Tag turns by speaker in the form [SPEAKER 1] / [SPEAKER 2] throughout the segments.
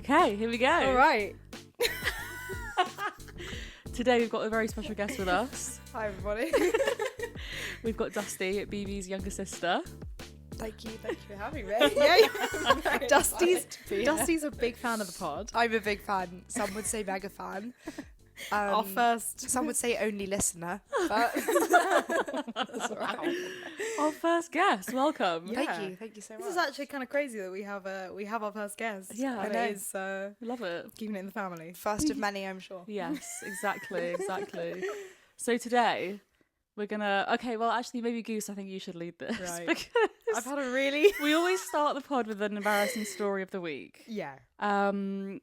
[SPEAKER 1] Okay, here we go.
[SPEAKER 2] All right.
[SPEAKER 1] Today we've got a very special guest with us.
[SPEAKER 2] Hi, everybody.
[SPEAKER 1] We've got Dusty, Bibi's younger sister.
[SPEAKER 2] Thank you for having me. Yeah. Dusty's a big fan of the pod.
[SPEAKER 3] I'm a big fan. Some would say mega fan. Some would say only listener. But that's all right.
[SPEAKER 1] Our first guest, welcome.
[SPEAKER 2] Yeah.
[SPEAKER 3] Thank you so much.
[SPEAKER 2] This is actually kind of crazy that we have our first guest.
[SPEAKER 1] Yeah,
[SPEAKER 2] and
[SPEAKER 3] I know.
[SPEAKER 2] it is
[SPEAKER 1] Love it.
[SPEAKER 2] keeping it in the family.
[SPEAKER 3] First of many, I'm sure.
[SPEAKER 1] Yes, exactly. So today we're gonna. Okay, well, actually, maybe Goose. I think you should lead this
[SPEAKER 2] Right.
[SPEAKER 1] because
[SPEAKER 2] I've had a really
[SPEAKER 1] we always start the pod with an embarrassing story of the week.
[SPEAKER 2] yeah.
[SPEAKER 1] And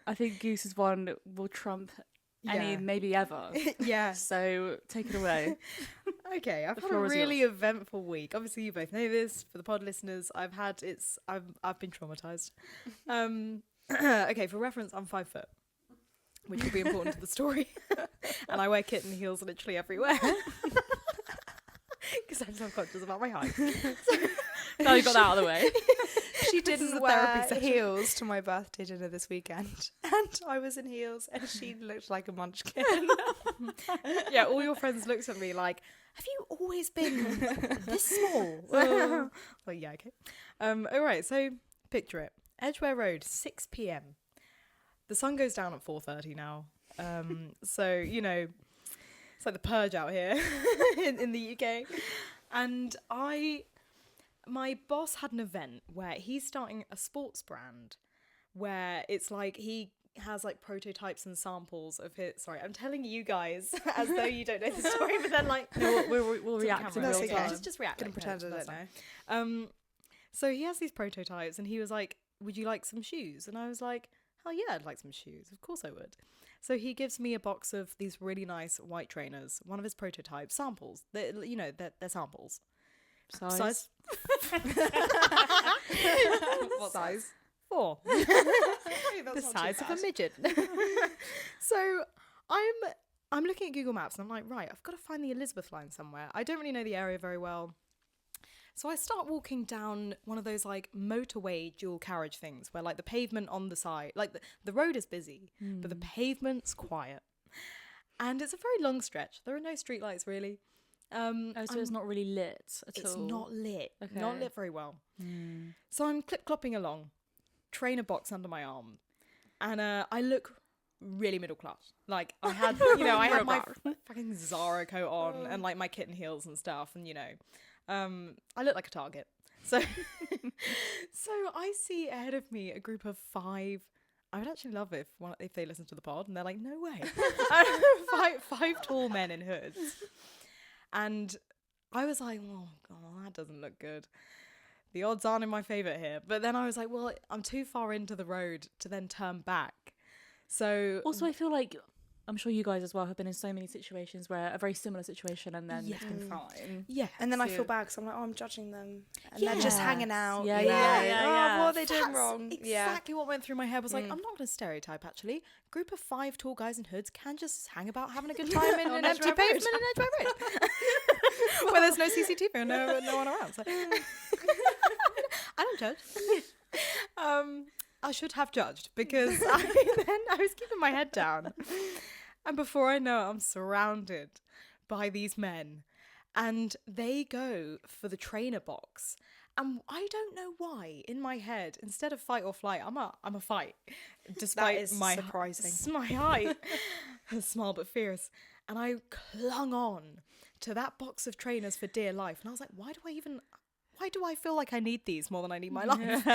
[SPEAKER 1] I think Goose's one will trump any
[SPEAKER 2] Yeah.
[SPEAKER 1] maybe ever.
[SPEAKER 2] Yeah.
[SPEAKER 1] So take it away.
[SPEAKER 2] Okay, I've
[SPEAKER 1] The
[SPEAKER 2] had a
[SPEAKER 1] floor is
[SPEAKER 2] really eventful week. Obviously, you both know this. For the pod listeners, I've been traumatized. Okay, for reference, I'm 5 foot, which will be important to the story. And I wear kitten heels literally everywhere because I'm self-conscious about my height.
[SPEAKER 1] Now you got that out of the way.
[SPEAKER 3] She
[SPEAKER 2] This is
[SPEAKER 3] didn't
[SPEAKER 2] a
[SPEAKER 3] wear
[SPEAKER 2] therapy session.
[SPEAKER 3] heels to my birthday dinner this weekend. And I was in heels and she looked like a munchkin.
[SPEAKER 2] Yeah, all your friends looked at me like, "Have you always been this small?" Well, yeah, okay. All right, so picture it: Edgware Road, 6 p.m. The sun goes down at 4:30 now. So you know, it's like the purge out here in the UK. And my boss had an event where he's starting a sports brand where it's like he has like prototypes and samples of his. Sorry, I'm telling you guys as though you don't know the story, but then like
[SPEAKER 1] We'll react in
[SPEAKER 2] camera.
[SPEAKER 1] real
[SPEAKER 3] That's
[SPEAKER 1] time.
[SPEAKER 3] okay.
[SPEAKER 2] Just react.
[SPEAKER 3] Gonna
[SPEAKER 2] like,
[SPEAKER 3] pretend I
[SPEAKER 2] that's
[SPEAKER 3] don't
[SPEAKER 2] fine. So he has these prototypes, and he was like, "Would you like some shoes?" And I was like, "Hell yeah, I'd like some shoes. Of course I would." So he gives me a box of these really nice white trainers. One of his prototypes, samples. They're samples.
[SPEAKER 1] Size.
[SPEAKER 2] What size? 4. The size of a midget. So I'm looking at Google Maps and I'm like, right, I've got to find the Elizabeth line somewhere. I don't really know the area very well. So I start walking down one of those like motorway dual carriage things where like the pavement on the side, like the road is busy, but the pavement's quiet. And it's a very long stretch. There are no streetlights really.
[SPEAKER 1] So it's not really lit at all.
[SPEAKER 2] It's not lit.
[SPEAKER 1] Okay.
[SPEAKER 2] Not lit very well. So I'm clip-clopping along, trainer box under my arm, and I look really middle class. Like I had, I had my fucking Zara coat on and like my kitten heels and stuff, and I look like a target. So, so I see ahead of me a group of 5. I would actually love if they listen to the pod and they're like, no way, five tall men in hoods. And I was like, oh, God, that doesn't look good. The odds aren't in my favour here. But then I was like, well, I'm too far into the road to then turn back. So
[SPEAKER 1] Also, I feel like I'm sure you guys as well have been in so many situations where a very similar situation and then it's been fine.
[SPEAKER 2] yeah.
[SPEAKER 3] And then I
[SPEAKER 2] so-
[SPEAKER 3] feel bad because I'm like, oh, I'm judging them. And they're just
[SPEAKER 1] Yes.
[SPEAKER 3] hanging out.
[SPEAKER 1] Yeah,
[SPEAKER 3] you know,
[SPEAKER 1] yeah,
[SPEAKER 3] like,
[SPEAKER 1] yeah,
[SPEAKER 3] oh,
[SPEAKER 1] yeah.
[SPEAKER 3] what are they doing
[SPEAKER 2] That's
[SPEAKER 3] wrong?
[SPEAKER 2] exactly what went through my head. Was like,
[SPEAKER 3] Mm.
[SPEAKER 2] I'm not going to stereotype actually. Group of 5 tall guys in hoods can just hang about having a good time in an empty
[SPEAKER 3] Edgware Road.
[SPEAKER 2] pavement in Edgware Road. Where there's no CCTV and no one around. So. I don't judge. I should have judged because I was keeping my head down. And before I know it, I'm surrounded by these men. And they go for the trainer box. And I don't know why, in my head, instead of fight or flight, I'm a fight. Despite
[SPEAKER 3] is
[SPEAKER 2] my
[SPEAKER 3] surprising.
[SPEAKER 2] my height. Small but fierce. And I clung on to that box of trainers for dear life. And I was like, why do I feel like I need these more than I need my life?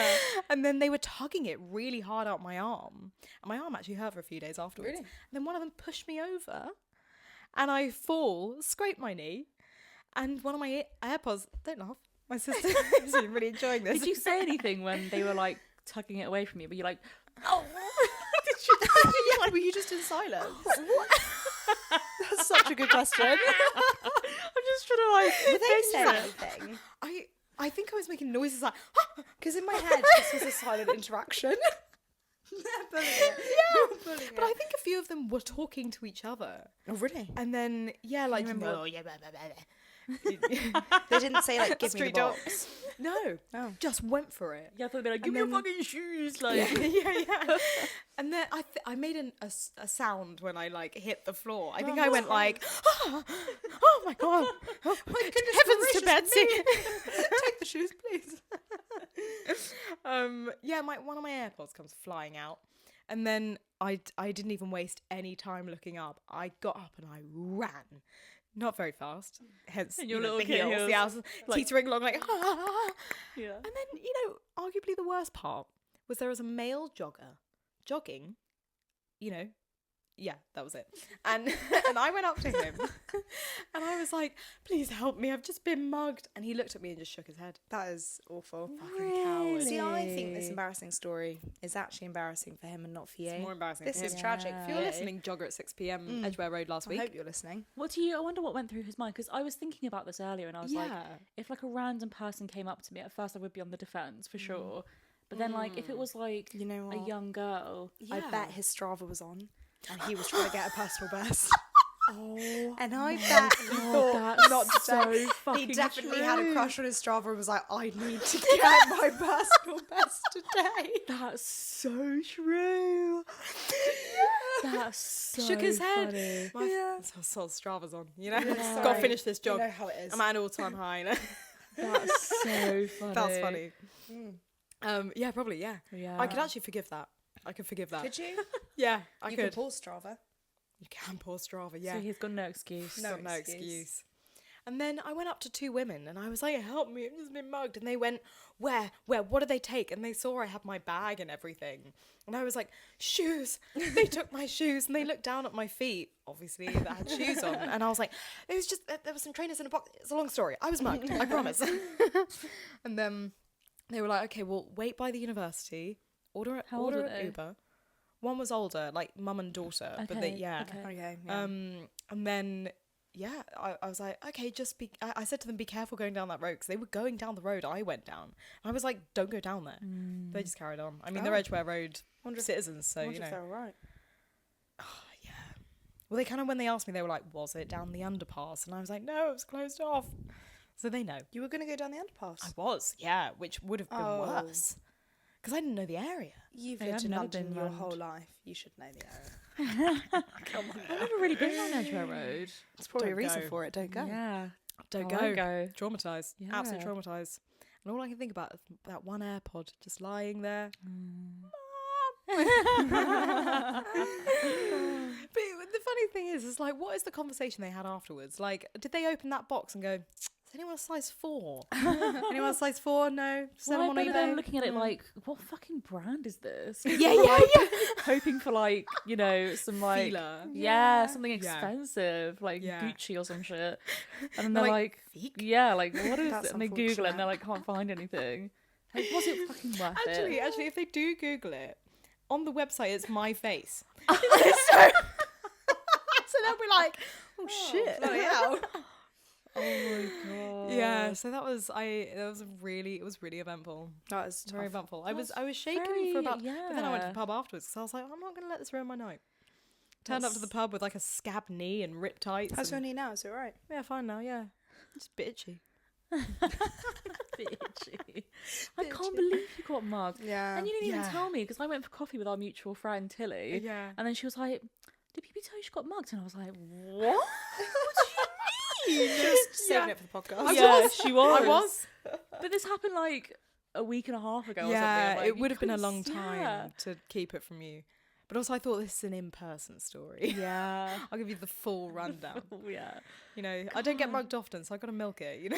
[SPEAKER 2] And then they were tugging it really hard out my arm. And my arm actually hurt for a few days afterwards.
[SPEAKER 3] Really?
[SPEAKER 2] And then one of them pushed me over and I fall, scrape my knee, and one of my AirPods, don't laugh, my sister is really enjoying this.
[SPEAKER 1] Did you say anything when they were like tugging it away from you? But you're like,
[SPEAKER 2] Oh, yeah, were you just in silence?
[SPEAKER 3] That's such a good question.
[SPEAKER 1] I'm just trying to like.
[SPEAKER 3] Were they
[SPEAKER 1] think
[SPEAKER 3] saying
[SPEAKER 1] that-
[SPEAKER 3] anything?
[SPEAKER 2] I think I was making noises like,
[SPEAKER 3] Because in my head, this was a silent interaction.
[SPEAKER 2] but I think a few of them were talking to each other.
[SPEAKER 3] Oh, really?
[SPEAKER 2] And then, yeah, like,
[SPEAKER 3] remember-
[SPEAKER 2] oh, yeah, blah, blah, blah, blah.
[SPEAKER 3] They didn't say like give me the
[SPEAKER 2] Street
[SPEAKER 3] box.
[SPEAKER 2] No, just went for it.
[SPEAKER 1] Yeah, I thought they'd be like, give
[SPEAKER 2] And
[SPEAKER 1] me your
[SPEAKER 2] then-
[SPEAKER 1] fucking shoes. Like,
[SPEAKER 2] yeah. And then I made a sound when I like hit the floor. I think I went like, oh my god, oh my goodness, heavens to Betsy.
[SPEAKER 3] Take the shoes, please.
[SPEAKER 2] Yeah, one of my AirPods comes flying out, and then I didn't even waste any time looking up. I got up and I ran. Not very fast, hence
[SPEAKER 1] And your
[SPEAKER 2] you know,
[SPEAKER 1] little
[SPEAKER 2] the heels.
[SPEAKER 1] heels,
[SPEAKER 2] Yeah, I was
[SPEAKER 1] like-
[SPEAKER 2] teetering along like,
[SPEAKER 1] yeah.
[SPEAKER 2] And then, arguably the worst part was there was a male jogger jogging, yeah, that was it. And and I went up to him and I was like, please help me, I've just been mugged. And he looked at me and just shook his head.
[SPEAKER 3] That is awful.
[SPEAKER 2] Fucking coward.
[SPEAKER 3] See, I think this embarrassing story is actually embarrassing for him and not for you.
[SPEAKER 2] It's more embarrassing
[SPEAKER 3] This
[SPEAKER 2] for
[SPEAKER 3] is
[SPEAKER 2] him.
[SPEAKER 3] tragic
[SPEAKER 2] If
[SPEAKER 3] for
[SPEAKER 2] you're
[SPEAKER 3] you.
[SPEAKER 2] listening, jogger at 6 p.m. Edgware Road last
[SPEAKER 3] I
[SPEAKER 2] week.
[SPEAKER 3] hope you're listening.
[SPEAKER 1] I wonder what went through his mind, because I was thinking about this earlier and I was like, if like a random person came up to me, at first I would be on the defense for sure. But then like if it was like
[SPEAKER 3] You know
[SPEAKER 1] a
[SPEAKER 3] what?
[SPEAKER 1] young girl,
[SPEAKER 3] I bet his Strava was on and he was trying to get a personal best.
[SPEAKER 1] oh,
[SPEAKER 3] And I bet he thought
[SPEAKER 1] that's
[SPEAKER 3] not to
[SPEAKER 1] so
[SPEAKER 3] say.
[SPEAKER 1] fucking
[SPEAKER 3] He definitely had a
[SPEAKER 1] true.
[SPEAKER 3] crush on his Strava and was like, I need to get my personal best today.
[SPEAKER 1] That's so true. That's so
[SPEAKER 2] Shook his head.
[SPEAKER 1] funny.
[SPEAKER 2] My so Strava's on,
[SPEAKER 1] Yeah.
[SPEAKER 2] Gotta
[SPEAKER 1] Sorry.
[SPEAKER 2] finish this
[SPEAKER 3] You
[SPEAKER 2] job.
[SPEAKER 3] know how it is.
[SPEAKER 2] I'm at an all-time high.
[SPEAKER 1] That's so funny.
[SPEAKER 2] That's funny. Yeah, probably, yeah.
[SPEAKER 1] Yeah.
[SPEAKER 2] I could actually forgive that. I could forgive that.
[SPEAKER 3] Could you?
[SPEAKER 2] Yeah, I
[SPEAKER 3] You
[SPEAKER 2] could.
[SPEAKER 3] can pause Strava.
[SPEAKER 2] You can pause Strava, yeah.
[SPEAKER 1] So he's got no excuse.
[SPEAKER 3] No
[SPEAKER 2] Got no
[SPEAKER 3] excuse.
[SPEAKER 2] excuse. And then I went up to two women and I was like, help me, I've just been mugged. And they went, where, what did they take? And they saw I had my bag and everything. And I was like, shoes. They took my shoes and they looked down at my feet, obviously, that had shoes on. And I was like, it was just, there were some trainers in a box. It's a long story. I was mugged, I promise. And then they were like, okay, well, wait by the university, order
[SPEAKER 1] How old were
[SPEAKER 2] an
[SPEAKER 1] they?
[SPEAKER 2] Uber. One was older, like mum and daughter, but they,
[SPEAKER 1] Okay,
[SPEAKER 2] yeah.
[SPEAKER 1] okay.
[SPEAKER 3] Okay. Yeah.
[SPEAKER 2] And then, yeah, I was like, okay, I said to them, be careful going down that road, because they were going down the road I went down. And I was like, don't go down there. They just carried on. I mean, they're
[SPEAKER 3] Oh.
[SPEAKER 2] Edgware Road citizens, so,
[SPEAKER 3] Wonder
[SPEAKER 2] you
[SPEAKER 3] if
[SPEAKER 2] know.
[SPEAKER 3] they're all right.
[SPEAKER 2] Yeah. Well, they kind of, when they asked me, they were like, was it down the underpass? And I was like, no, it was closed off. So they know.
[SPEAKER 3] You were going to go down the underpass.
[SPEAKER 2] I was, yeah, which would have been
[SPEAKER 3] Oh.
[SPEAKER 2] worse. Because I didn't know the area.
[SPEAKER 3] You've
[SPEAKER 1] Hey,
[SPEAKER 3] lived
[SPEAKER 1] I've
[SPEAKER 3] in
[SPEAKER 1] never
[SPEAKER 3] London
[SPEAKER 1] been
[SPEAKER 3] your
[SPEAKER 1] round.
[SPEAKER 3] whole life. You should know the area.
[SPEAKER 1] I've never really been on Edgware Road.
[SPEAKER 3] There's probably a
[SPEAKER 2] Don't
[SPEAKER 3] reason
[SPEAKER 2] go.
[SPEAKER 3] for it. Don't go.
[SPEAKER 1] Yeah.
[SPEAKER 2] Don't
[SPEAKER 1] I won't
[SPEAKER 2] go.
[SPEAKER 1] go.
[SPEAKER 2] Traumatized.
[SPEAKER 1] Yeah.
[SPEAKER 2] Absolutely traumatized. And all I can think about is that one AirPod just lying there. But the funny thing is like, what is the conversation they had afterwards? Like, did they open that box and go, is anyone a size 4? Anyone a size 4? No. Sell
[SPEAKER 1] Well,
[SPEAKER 2] them
[SPEAKER 1] I
[SPEAKER 2] on
[SPEAKER 1] bet
[SPEAKER 2] eBay.
[SPEAKER 1] them looking at it like, what fucking brand is this?
[SPEAKER 2] Yeah.
[SPEAKER 1] Hoping for like, some like,
[SPEAKER 2] Feeler.
[SPEAKER 1] yeah, something
[SPEAKER 2] Yeah.
[SPEAKER 1] expensive, like
[SPEAKER 2] Yeah.
[SPEAKER 1] Gucci or some shit. And then they're
[SPEAKER 2] They're
[SPEAKER 1] like,
[SPEAKER 2] Feek?
[SPEAKER 1] yeah, like what is
[SPEAKER 3] That's
[SPEAKER 1] it? And they Google it and
[SPEAKER 3] unfortunate.
[SPEAKER 1] they're like, can't find anything. Like, was it fucking worth it?
[SPEAKER 2] Actually, if they do Google it, on the website it's my face. So they'll be like, oh shit.
[SPEAKER 3] bloody hell.
[SPEAKER 1] Oh my god.
[SPEAKER 2] Yeah, so it was really eventful.
[SPEAKER 3] That is
[SPEAKER 2] Very
[SPEAKER 3] tough.
[SPEAKER 2] eventful. I was shaking
[SPEAKER 1] very-
[SPEAKER 2] for about, but then I went to
[SPEAKER 1] yeah.
[SPEAKER 2] the pub afterwards because I was like, I'm not gonna let this ruin my night. Turned up to the pub with like a scabbed knee and ripped tights.
[SPEAKER 3] How's your
[SPEAKER 2] and-
[SPEAKER 3] knee now? Is it all right?
[SPEAKER 2] Yeah, fine now. Yeah, just a bit itchy.
[SPEAKER 1] Bitchy. I can't believe you got mugged.
[SPEAKER 3] Yeah.
[SPEAKER 1] And you didn't even
[SPEAKER 2] Yeah.
[SPEAKER 1] tell me, because I went for coffee with our mutual friend Tilly.
[SPEAKER 2] Yeah.
[SPEAKER 1] And then she was like, did Bibi tell you she got mugged? And I was like, what? What do you mean?
[SPEAKER 3] Just saving it for the podcast.
[SPEAKER 1] Yeah, she was.
[SPEAKER 2] I was.
[SPEAKER 1] But this happened like a week and a half ago or something.
[SPEAKER 2] Yeah,
[SPEAKER 1] I'm like,
[SPEAKER 2] it
[SPEAKER 1] you
[SPEAKER 2] would have been a
[SPEAKER 1] couldn't
[SPEAKER 2] long
[SPEAKER 1] s-
[SPEAKER 2] time
[SPEAKER 1] yeah.
[SPEAKER 2] to keep it from you. But also, I thought this is an in-person story.
[SPEAKER 1] Yeah.
[SPEAKER 2] I'll give you the full rundown.
[SPEAKER 1] Oh, yeah.
[SPEAKER 2] You know, I don't get
[SPEAKER 1] God.
[SPEAKER 2] mugged often, so I got to milk it. You know,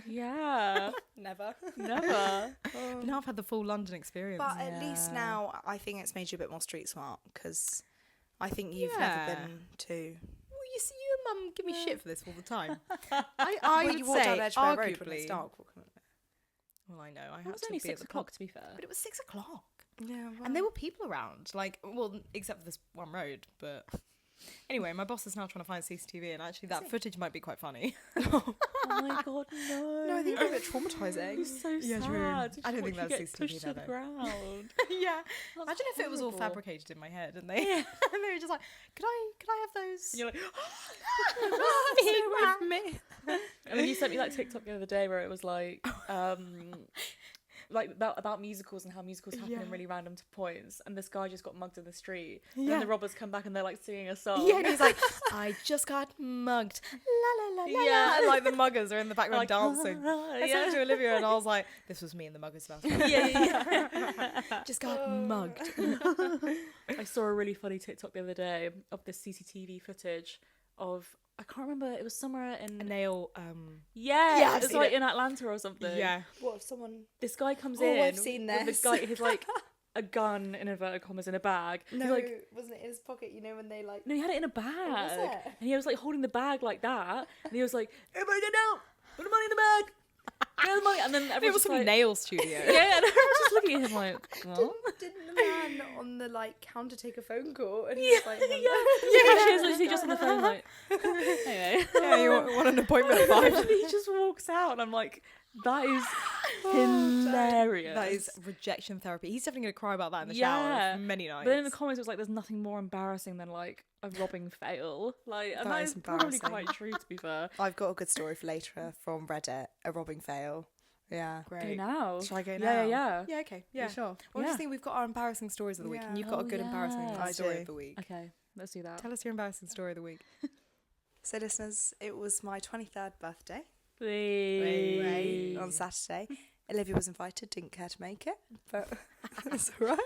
[SPEAKER 1] Yeah.
[SPEAKER 3] Never.
[SPEAKER 1] Never.
[SPEAKER 2] but now I've had the full London experience.
[SPEAKER 3] But at least
[SPEAKER 1] Yeah.
[SPEAKER 3] now I think it's made you a bit more street smart because I think you've
[SPEAKER 2] Yeah.
[SPEAKER 3] never been to.
[SPEAKER 2] Well, you see, your mum give me shit for this all the time. I
[SPEAKER 3] Well,
[SPEAKER 2] would
[SPEAKER 3] you walked down
[SPEAKER 2] say,
[SPEAKER 3] Edgware Road when it's
[SPEAKER 2] arguably.
[SPEAKER 3] dark.
[SPEAKER 2] Well, I know. I
[SPEAKER 1] It
[SPEAKER 2] had
[SPEAKER 1] was
[SPEAKER 2] to
[SPEAKER 1] only
[SPEAKER 2] be at
[SPEAKER 1] 6
[SPEAKER 2] the
[SPEAKER 1] o'clock,
[SPEAKER 2] pub.
[SPEAKER 1] to be fair.
[SPEAKER 2] But it was 6 o'clock.
[SPEAKER 3] Yeah.
[SPEAKER 2] And there were people around. Like, well, except for this one road. But anyway, my boss is now trying to find CCTV, and actually that footage might be quite funny.
[SPEAKER 1] Oh my god, no.
[SPEAKER 3] No, I think it's a bit traumatizing.
[SPEAKER 1] It's so
[SPEAKER 2] Yeah,
[SPEAKER 1] sad.
[SPEAKER 2] true.
[SPEAKER 1] to
[SPEAKER 2] I don't
[SPEAKER 1] watch
[SPEAKER 2] think
[SPEAKER 1] you
[SPEAKER 2] that's
[SPEAKER 1] get
[SPEAKER 2] CCTV
[SPEAKER 1] pushed to
[SPEAKER 2] there,
[SPEAKER 1] the
[SPEAKER 2] though.
[SPEAKER 1] ground.
[SPEAKER 2] Yeah.
[SPEAKER 1] That's
[SPEAKER 2] Imagine if it was all
[SPEAKER 1] horrible.
[SPEAKER 2] fabricated in my head, and they and they were just like, could I have those?
[SPEAKER 1] And you're like,
[SPEAKER 2] me.
[SPEAKER 1] And then you sent me that TikTok the other day where it was like about musicals and how musicals happen in really random points, and this guy just got mugged in the street, and then the robbers come back and they're like singing a song,
[SPEAKER 2] and he's like, I just got mugged, la la la la, and like the muggers are in the background like, dancing. I sent it to Olivia and I was like, this was me and the muggers last night. Just got mugged.
[SPEAKER 1] I saw a really funny TikTok the other day of this CCTV footage of, I can't remember, it was somewhere in
[SPEAKER 2] a nail.
[SPEAKER 1] It was like in Atlanta or something.
[SPEAKER 2] Yeah.
[SPEAKER 3] What if someone?
[SPEAKER 1] This guy comes in.
[SPEAKER 3] I've seen this.
[SPEAKER 1] With this guy, he's like a gun in inverted commas in a bag.
[SPEAKER 3] No,
[SPEAKER 1] he's like,
[SPEAKER 3] wasn't it in his pocket? You know when they like.
[SPEAKER 1] No, he had it in a bag.
[SPEAKER 3] Was it?
[SPEAKER 1] And he was like holding the bag like that, and he was like, "Everybody get down, put the money in the bag." Get the money. And then everyone
[SPEAKER 2] it was some
[SPEAKER 1] like,
[SPEAKER 2] nail studio.
[SPEAKER 1] Yeah, and everyone's just looking at him like, well.
[SPEAKER 3] Didn't the man on the like counter take a phone call? And he was like,
[SPEAKER 1] she was literally just on the phone like, anyway.
[SPEAKER 2] Yeah, you want an appointment at 5.
[SPEAKER 1] And he just walks out, and I'm like, that is hilarious.
[SPEAKER 2] That is rejection therapy. He's definitely going to cry about that in the shower for many nights.
[SPEAKER 1] But then in the comments, it was like, there's nothing more embarrassing than like a robbing fail. Like, and that is probably quite true, to be fair.
[SPEAKER 3] I've got a good story for later from Reddit, a robbing fail. Yeah.
[SPEAKER 1] Great. Go now.
[SPEAKER 2] Shall I go now?
[SPEAKER 1] Yeah.
[SPEAKER 2] Yeah, okay. Yeah.
[SPEAKER 3] Sure.
[SPEAKER 2] Well, I just think we've got our embarrassing stories of the week, and you've got a good embarrassing story of the week.
[SPEAKER 1] Okay, let's do that.
[SPEAKER 2] Tell us your embarrassing story of the week.
[SPEAKER 3] So, listeners, it was my 23rd birthday.
[SPEAKER 1] Wait.
[SPEAKER 3] On Saturday. Olivia was invited, didn't care to make it, but that's all right.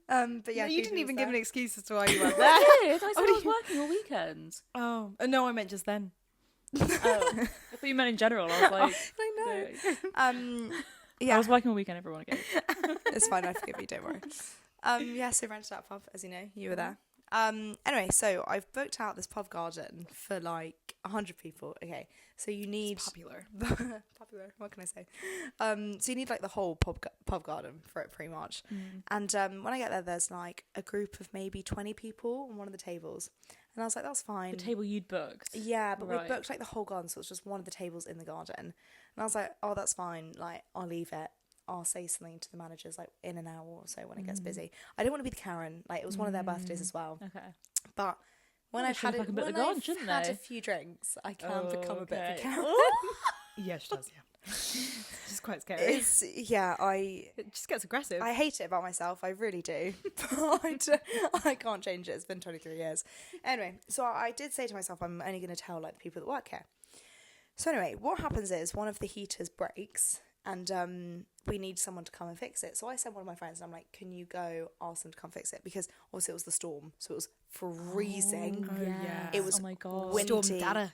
[SPEAKER 3] But yeah,
[SPEAKER 2] no, you didn't even give an excuse as to why you weren't
[SPEAKER 1] there.
[SPEAKER 2] there.
[SPEAKER 1] I said I was working all weekend.
[SPEAKER 2] Oh, no, I meant just then.
[SPEAKER 1] I thought you meant in general. I was like,
[SPEAKER 3] I know. Yeah,
[SPEAKER 1] I was working all weekend. Everyone again.
[SPEAKER 3] It's fine. I forgive you. Don't worry. Yeah, so rented out pub, as you know, you were there. Anyway, so I've booked out this pub garden for like 100 people. Okay, so you need
[SPEAKER 2] popular.
[SPEAKER 3] Popular. What can I say? So you need like the whole pub garden for it, pretty much. And when I get there, there's like a group of maybe 20 people on one of the tables, and I was like, that's fine.
[SPEAKER 1] The table you'd booked.
[SPEAKER 3] Yeah, but we booked like the whole garden, so it's just one of the tables in the garden. And I was like, oh, that's fine. Like, I'll leave it. I'll say something to the managers like in an hour or so when it gets busy. I didn't want to be the Karen. Like, it was one of their birthdays as well.
[SPEAKER 1] Okay.
[SPEAKER 3] But when I've had, a few drinks, I can become a bit of a Karen.
[SPEAKER 2] Yeah, she does, yeah. She's quite scary.
[SPEAKER 3] It
[SPEAKER 2] just gets aggressive.
[SPEAKER 3] I hate it about myself. I really do. But I can't change it. It's been 23 years. Anyway, so I did say to myself, I'm only going to tell like the people that work here. So anyway, what happens is one of the heaters breaks, and we need someone to come and fix it. So I sent one of my friends, and I'm like, can you go ask them to come fix it? Because obviously it was the storm, so it was freezing.
[SPEAKER 1] Oh, yeah.
[SPEAKER 3] It was
[SPEAKER 1] my God.
[SPEAKER 3] windy.
[SPEAKER 2] Storm data.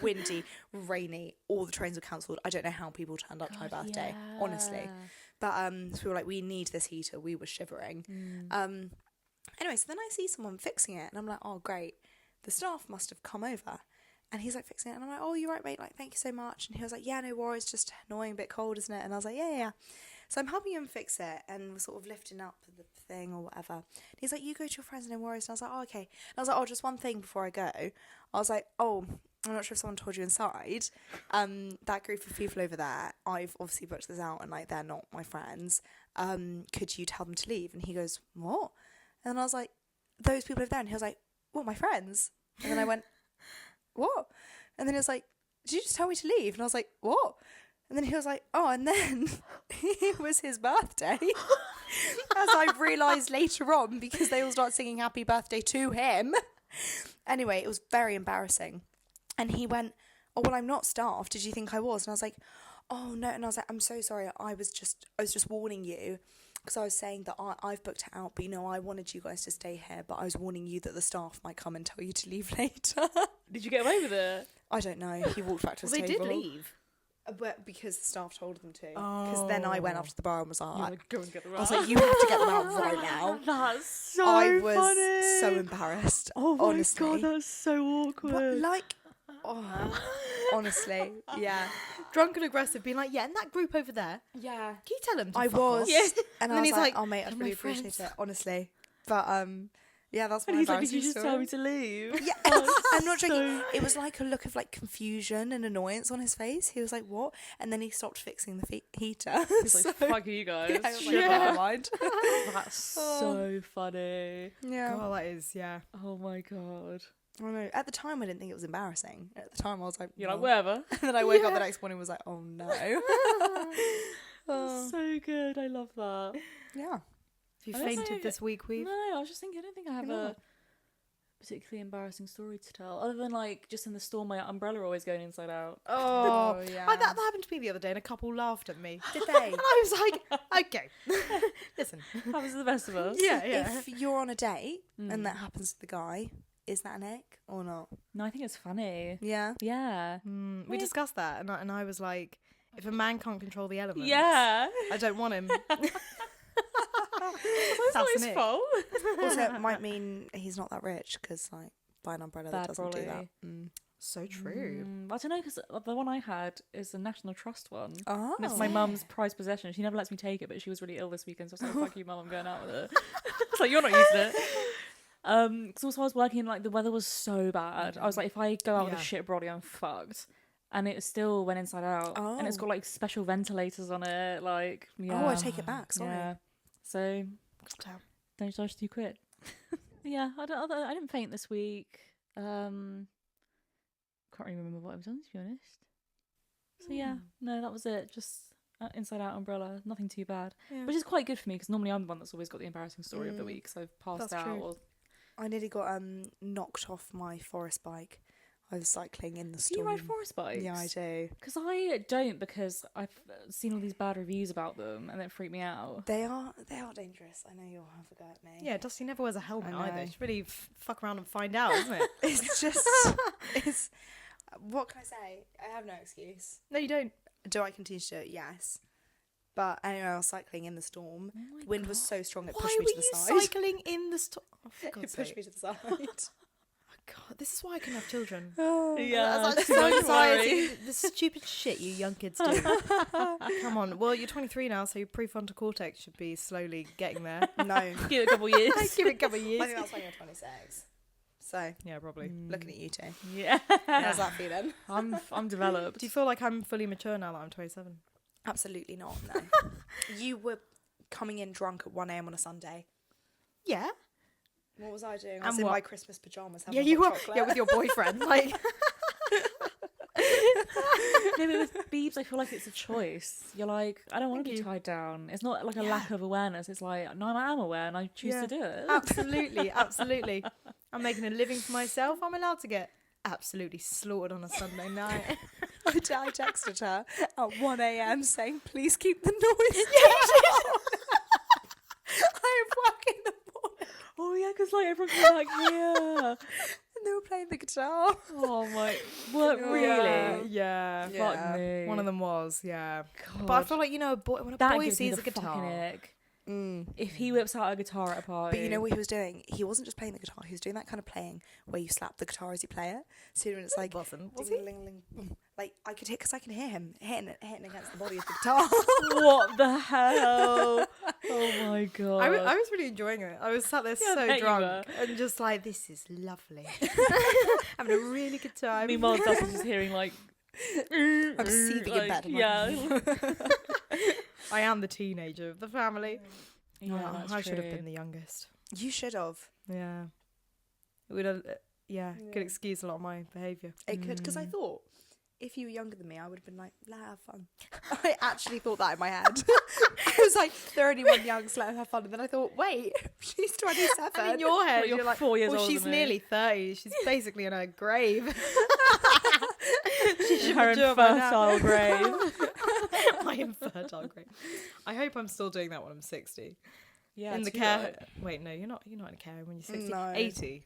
[SPEAKER 3] Windy, rainy, all the trains were cancelled. I don't know how people turned up to my birthday, honestly. But so we were like, we need this heater. We were shivering. Anyway, so then I see someone fixing it, and I'm like, oh, great. The staff must have come over. And he's like fixing it, and I'm like, oh, you're right, mate, like, thank you so much. And he was like, yeah, no worries, just annoying, a bit cold, isn't it? And I was like, yeah. So I'm helping him fix it, and we're sort of lifting up the thing or whatever. And he's like, you go to your friends, no worries. And I was like, oh, okay. And I was like, oh, just one thing before I go. I was like, oh, I'm not sure if someone told you inside. That group of people over there, I've obviously booked this out, and like, they're not my friends. Could you tell them to leave? And he goes, what? And then I was like, those people over there. And he was like, what, my friends? And then I went, what? And then he was like, did you just tell me to leave? And I was like, what? And then he was like, oh, and then it was his birthday. As I realised later on, because they all start singing happy birthday to him. Anyway, it was very embarrassing. And he went, oh, well, I'm not staff. Did you think I was? And I was like, oh, no. And I was like, I'm so sorry. I was just warning you. Because I was saying that I've booked it out, but I wanted you guys to stay here, but I was warning you that the staff might come and tell you to leave later.
[SPEAKER 1] Did you get away with it?
[SPEAKER 3] I don't know. He walked back to his table.
[SPEAKER 2] They did leave.
[SPEAKER 3] But because the staff told them to. Because then I went up to the bar and was like,
[SPEAKER 1] go and get them out.
[SPEAKER 3] I was like, you have to get them out right now.
[SPEAKER 1] That's so
[SPEAKER 3] I was
[SPEAKER 1] funny.
[SPEAKER 3] so embarrassed.
[SPEAKER 1] Oh my
[SPEAKER 3] honestly.
[SPEAKER 1] God, that's so awkward.
[SPEAKER 3] But like, honestly, yeah.
[SPEAKER 2] Drunk and aggressive, being like, yeah, and that group over there.
[SPEAKER 3] Yeah.
[SPEAKER 2] Can you tell them to
[SPEAKER 3] I
[SPEAKER 2] fuck
[SPEAKER 3] was.
[SPEAKER 2] off?
[SPEAKER 3] Yeah. And
[SPEAKER 2] And
[SPEAKER 3] I
[SPEAKER 2] then
[SPEAKER 3] was
[SPEAKER 2] he's
[SPEAKER 3] like,
[SPEAKER 2] like,
[SPEAKER 3] oh mate, I'd
[SPEAKER 2] "They're
[SPEAKER 3] really
[SPEAKER 2] my
[SPEAKER 3] appreciate
[SPEAKER 2] friends."
[SPEAKER 3] it, honestly. But Yeah, that's my
[SPEAKER 1] And he's like,
[SPEAKER 3] embarrassing
[SPEAKER 1] did you just
[SPEAKER 3] story.
[SPEAKER 1] tell me to leave?
[SPEAKER 3] Yeah,
[SPEAKER 1] Oh,
[SPEAKER 3] I'm not joking.
[SPEAKER 1] so-
[SPEAKER 3] It was like a look of like confusion and annoyance on his face. He was like, "What?" And then he stopped fixing the heater.
[SPEAKER 1] He's like, fuck you guys.
[SPEAKER 3] Yeah, I was like,
[SPEAKER 1] Shiver.
[SPEAKER 3] never mind.
[SPEAKER 1] That's so funny.
[SPEAKER 3] Yeah.
[SPEAKER 2] Oh, that is, yeah.
[SPEAKER 1] Oh my god.
[SPEAKER 3] I don't know. At the time, I didn't think it was embarrassing. At the time, I was like,
[SPEAKER 1] You're like,
[SPEAKER 3] "Well."
[SPEAKER 1] whatever.
[SPEAKER 3] And then I woke up the next morning and was like, "Oh no."
[SPEAKER 1] That's so good. I love that.
[SPEAKER 3] Yeah.
[SPEAKER 2] Have you
[SPEAKER 1] I don't
[SPEAKER 2] fainted
[SPEAKER 1] think-
[SPEAKER 2] this week, Weave?
[SPEAKER 1] No, I was just thinking, I don't think I have
[SPEAKER 3] You're
[SPEAKER 1] a
[SPEAKER 3] not.
[SPEAKER 1] particularly embarrassing story to tell. Other than like just in the store, my umbrella always going inside out.
[SPEAKER 2] Oh,
[SPEAKER 3] yeah.
[SPEAKER 2] that happened to me the other day and a couple laughed at me.
[SPEAKER 3] Did they?
[SPEAKER 2] And I was like, okay, listen.
[SPEAKER 1] Happens to the best of us.
[SPEAKER 2] Yeah, yeah.
[SPEAKER 3] If you're on a date
[SPEAKER 1] Mm.
[SPEAKER 3] and that happens to the guy, is that an ick or not?
[SPEAKER 1] No, I think it's funny.
[SPEAKER 3] Yeah.
[SPEAKER 1] Yeah.
[SPEAKER 2] We discussed that, and I was like, if a man can't control the elements,
[SPEAKER 1] Yeah.
[SPEAKER 2] I don't want him.
[SPEAKER 1] It's not his
[SPEAKER 2] an ick.
[SPEAKER 1] fault.
[SPEAKER 3] Also, it might mean he's not that rich because, like, buy an umbrella that
[SPEAKER 1] Bad
[SPEAKER 3] doesn't do that.
[SPEAKER 1] brolly.
[SPEAKER 2] So true.
[SPEAKER 1] I don't know, because the one I had is a National Trust one.
[SPEAKER 3] Oh.
[SPEAKER 1] And it's my mum's prized possession. She never lets me take it, but she was really ill this weekend, so I was like, fuck you, mum, I'm going out with it. It's like, you're not using it. Because also I was working, like, the weather was so bad. I was like, if I go out with
[SPEAKER 2] Yeah.
[SPEAKER 1] a shit brolly, I'm fucked. And it still went inside out. And it's
[SPEAKER 3] Oh.
[SPEAKER 1] got, like, special ventilators on it. Like, yeah.
[SPEAKER 3] Oh, I take it back. Sorry.
[SPEAKER 1] Yeah. So, don't judge too quick. Yeah, I didn't faint this week. Can't really remember what I've done, to be honest. So yeah, no, that was it. Just inside out umbrella, nothing too bad,
[SPEAKER 2] Yeah.
[SPEAKER 1] which is quite good for me because normally I'm the one that's always got the embarrassing story of the week. So I've passed
[SPEAKER 2] That's
[SPEAKER 1] out.
[SPEAKER 2] true.
[SPEAKER 1] Or
[SPEAKER 3] I nearly got knocked off my forest bike. I was cycling in the
[SPEAKER 1] do
[SPEAKER 3] storm.
[SPEAKER 1] you ride forest bikes?
[SPEAKER 3] Yeah, I do.
[SPEAKER 1] Because I don't, because I've seen all these bad reviews about them and it freaked me out.
[SPEAKER 3] They are dangerous. I know you'll have a go at me.
[SPEAKER 2] Yeah, Dusty never wears a helmet
[SPEAKER 3] I
[SPEAKER 2] either.
[SPEAKER 3] know.
[SPEAKER 2] You should really fuck around and find out, isn't it?
[SPEAKER 3] It's just, it's, what can I say? I have no excuse.
[SPEAKER 2] No, you don't.
[SPEAKER 3] Do I continue to do it? Yes. But anyway, I was cycling in the storm.
[SPEAKER 1] Oh my
[SPEAKER 3] The wind was
[SPEAKER 1] God.
[SPEAKER 3] so strong it
[SPEAKER 2] Why
[SPEAKER 3] pushed
[SPEAKER 2] were
[SPEAKER 3] me to the
[SPEAKER 2] you
[SPEAKER 3] side.
[SPEAKER 2] cycling in the store? Oh, for
[SPEAKER 3] It
[SPEAKER 2] God's
[SPEAKER 3] pushed
[SPEAKER 2] sake.
[SPEAKER 3] me to the side.
[SPEAKER 2] God, this is why I can have children.
[SPEAKER 1] Yeah,
[SPEAKER 2] That's
[SPEAKER 1] too
[SPEAKER 2] so
[SPEAKER 1] much
[SPEAKER 2] anxiety.
[SPEAKER 1] worry.
[SPEAKER 2] The stupid shit you young kids do. Come on. Well, you're 23 now, so your prefrontal cortex should be slowly getting there.
[SPEAKER 3] No.
[SPEAKER 1] Give it a couple of years.
[SPEAKER 2] Give it a couple of
[SPEAKER 3] I
[SPEAKER 2] years.
[SPEAKER 3] think that's when you're 26. So,
[SPEAKER 2] Yeah, probably.
[SPEAKER 3] looking at you two.
[SPEAKER 1] Yeah,
[SPEAKER 3] How's that feeling?
[SPEAKER 1] I'm developed.
[SPEAKER 2] Do you feel like I'm fully mature now that I'm 27?
[SPEAKER 3] Absolutely not, no. You were coming in drunk at 1 a.m. on a Sunday.
[SPEAKER 2] Yeah.
[SPEAKER 3] What was I doing? I
[SPEAKER 2] And
[SPEAKER 3] was in
[SPEAKER 2] what?
[SPEAKER 3] my Christmas pyjamas having
[SPEAKER 2] Yeah,
[SPEAKER 3] a
[SPEAKER 2] you
[SPEAKER 3] hot
[SPEAKER 2] were.
[SPEAKER 3] chocolate.
[SPEAKER 2] Yeah, with your boyfriend. Like,
[SPEAKER 1] No, but with Beebs, I feel like it's a choice. You're like, I don't want to
[SPEAKER 2] Thank
[SPEAKER 1] be
[SPEAKER 2] you.
[SPEAKER 1] tied down. It's not like a lack of awareness. It's like, no, I am aware and I choose
[SPEAKER 2] Yeah.
[SPEAKER 1] to do it.
[SPEAKER 2] absolutely, absolutely. I'm making a living for myself. I'm allowed to get absolutely slaughtered on a Sunday night.
[SPEAKER 3] I texted her at 1 a.m. saying, please keep the noise down. I work in the morning.
[SPEAKER 1] Oh yeah, because like everyone came back here.
[SPEAKER 3] And they were playing the guitar.
[SPEAKER 1] Oh my, what
[SPEAKER 3] Yeah.
[SPEAKER 1] really?
[SPEAKER 2] Yeah.
[SPEAKER 1] Fuck me.
[SPEAKER 2] One of them was, yeah.
[SPEAKER 1] God.
[SPEAKER 2] But I feel like, you know, when a
[SPEAKER 1] that
[SPEAKER 2] boy
[SPEAKER 1] gives me
[SPEAKER 2] sees
[SPEAKER 1] the
[SPEAKER 2] a guitar.
[SPEAKER 1] fucking ick.
[SPEAKER 3] Mm.
[SPEAKER 1] If he whips out a guitar at a party.
[SPEAKER 3] But you know what he was doing? He wasn't just playing the guitar. He was doing that kind of playing where you slap the guitar as you play it. So when it's like,
[SPEAKER 2] wasn't, was
[SPEAKER 3] ding,
[SPEAKER 2] he?
[SPEAKER 3] ling, ling, boom. Like I could hear, because I can hear him hitting against the body of the guitar.
[SPEAKER 1] What the hell? Oh my god.
[SPEAKER 2] I was really enjoying it. I was sat there
[SPEAKER 1] Yeah, I bet
[SPEAKER 2] so
[SPEAKER 1] you
[SPEAKER 2] drunk and just like, this is lovely. Having a really good time.
[SPEAKER 1] Meanwhile, Dustin's just hearing like.
[SPEAKER 3] I'm seething in bed. I'm like,
[SPEAKER 1] Yeah.
[SPEAKER 2] I am the teenager of the family.
[SPEAKER 1] Yeah,
[SPEAKER 2] Oh,
[SPEAKER 1] that's
[SPEAKER 2] I should have
[SPEAKER 1] true.
[SPEAKER 2] been the youngest.
[SPEAKER 3] You should have.
[SPEAKER 2] Yeah. It would have,
[SPEAKER 3] Yeah.
[SPEAKER 2] could excuse a lot of my behaviour.
[SPEAKER 3] It could, because I thought if you were younger than me, I would have been like, let her have fun. I actually thought that in my head. I was like, they're only one young, so let her have fun. And then I thought, wait, she's 27.
[SPEAKER 2] And in your head,
[SPEAKER 1] Well, you're
[SPEAKER 2] you're like,
[SPEAKER 1] 4 years
[SPEAKER 2] well,
[SPEAKER 1] older
[SPEAKER 2] she's
[SPEAKER 1] than me.
[SPEAKER 2] nearly 30. She's basically in her grave. She should
[SPEAKER 1] Her
[SPEAKER 2] be doing by now.
[SPEAKER 1] infertile grave.
[SPEAKER 2] My infertile grave. I hope I'm still doing that when I'm 60.
[SPEAKER 1] Yeah,
[SPEAKER 2] in the
[SPEAKER 1] too
[SPEAKER 2] care.
[SPEAKER 1] right.
[SPEAKER 2] Wait, no, you're not in a care home when you're 60.
[SPEAKER 3] No.
[SPEAKER 2] 80.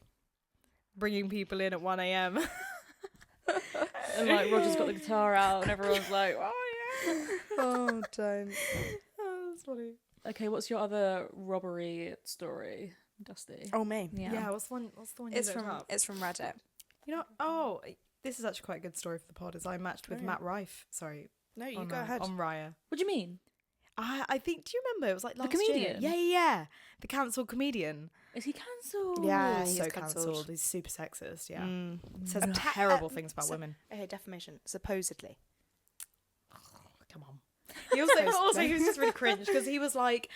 [SPEAKER 2] Bringing people in at 1 a.m.
[SPEAKER 1] And like Roger's got the guitar out, and everyone's like, "Oh yeah."
[SPEAKER 3] Oh, don't.
[SPEAKER 2] Oh, that's funny.
[SPEAKER 1] Okay, what's your other robbery story, Dusty?
[SPEAKER 3] Oh, me.
[SPEAKER 2] Yeah, what's the one you
[SPEAKER 3] It's
[SPEAKER 2] looked
[SPEAKER 3] from
[SPEAKER 2] up?
[SPEAKER 3] it's from Reddit.
[SPEAKER 2] You know, oh, this is actually quite a good story for the pod. Is I matched with
[SPEAKER 3] Oh, yeah.
[SPEAKER 2] Matt Rife. Sorry.
[SPEAKER 3] No, you
[SPEAKER 2] on,
[SPEAKER 3] go ahead.
[SPEAKER 2] On Raya.
[SPEAKER 1] What do you mean?
[SPEAKER 2] I think, do you remember? It was like last
[SPEAKER 1] comedian?
[SPEAKER 2] year. Yeah. The cancelled comedian.
[SPEAKER 1] Is he cancelled?
[SPEAKER 3] Yeah,
[SPEAKER 2] He's
[SPEAKER 3] he
[SPEAKER 2] so
[SPEAKER 3] is cancelled.
[SPEAKER 2] cancelled. He's super sexist, yeah.
[SPEAKER 3] Mm.
[SPEAKER 2] Says terrible things about women.
[SPEAKER 3] Okay, defamation. Supposedly.
[SPEAKER 2] Come on. He also he was just really cringe because he was like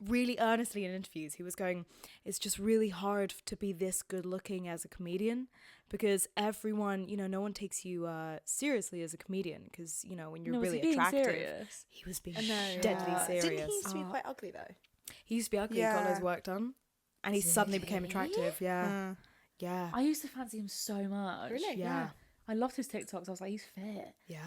[SPEAKER 2] really earnestly in interviews. He was going, it's just really hard to be this good looking as a comedian because everyone, no one takes you seriously as a comedian because, when you're really attractive.
[SPEAKER 1] Serious?
[SPEAKER 2] He was being
[SPEAKER 3] No,
[SPEAKER 2] deadly serious.
[SPEAKER 3] Didn't he used to be quite ugly though?
[SPEAKER 2] He used to be ugly, he got his work done. And he suddenly became attractive, yeah. Yeah.
[SPEAKER 1] I used to fancy him so much.
[SPEAKER 3] Really?
[SPEAKER 2] Yeah.
[SPEAKER 1] I loved his TikToks. I was like, he's fit.
[SPEAKER 2] Yeah.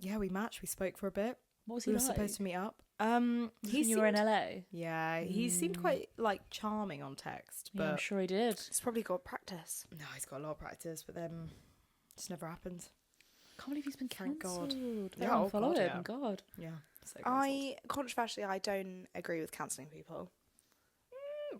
[SPEAKER 2] Yeah, we matched. We spoke for a bit.
[SPEAKER 1] What was he
[SPEAKER 2] We were
[SPEAKER 1] like?
[SPEAKER 2] supposed to meet up.
[SPEAKER 1] When you were in LA?
[SPEAKER 2] Yeah, he seemed quite charming on text, but
[SPEAKER 1] Yeah, I'm sure he did.
[SPEAKER 3] He's probably got practice.
[SPEAKER 2] no, he's got a lot of practice, but then it's never happened.
[SPEAKER 1] Can't believe he's been
[SPEAKER 2] Thank God.
[SPEAKER 1] cancelled.
[SPEAKER 2] Yeah,
[SPEAKER 1] Yeah,
[SPEAKER 2] oh
[SPEAKER 1] follow
[SPEAKER 2] God,
[SPEAKER 1] him.
[SPEAKER 2] yeah.
[SPEAKER 1] God.
[SPEAKER 2] Yeah, so
[SPEAKER 3] Controversially, I don't agree with cancelling people.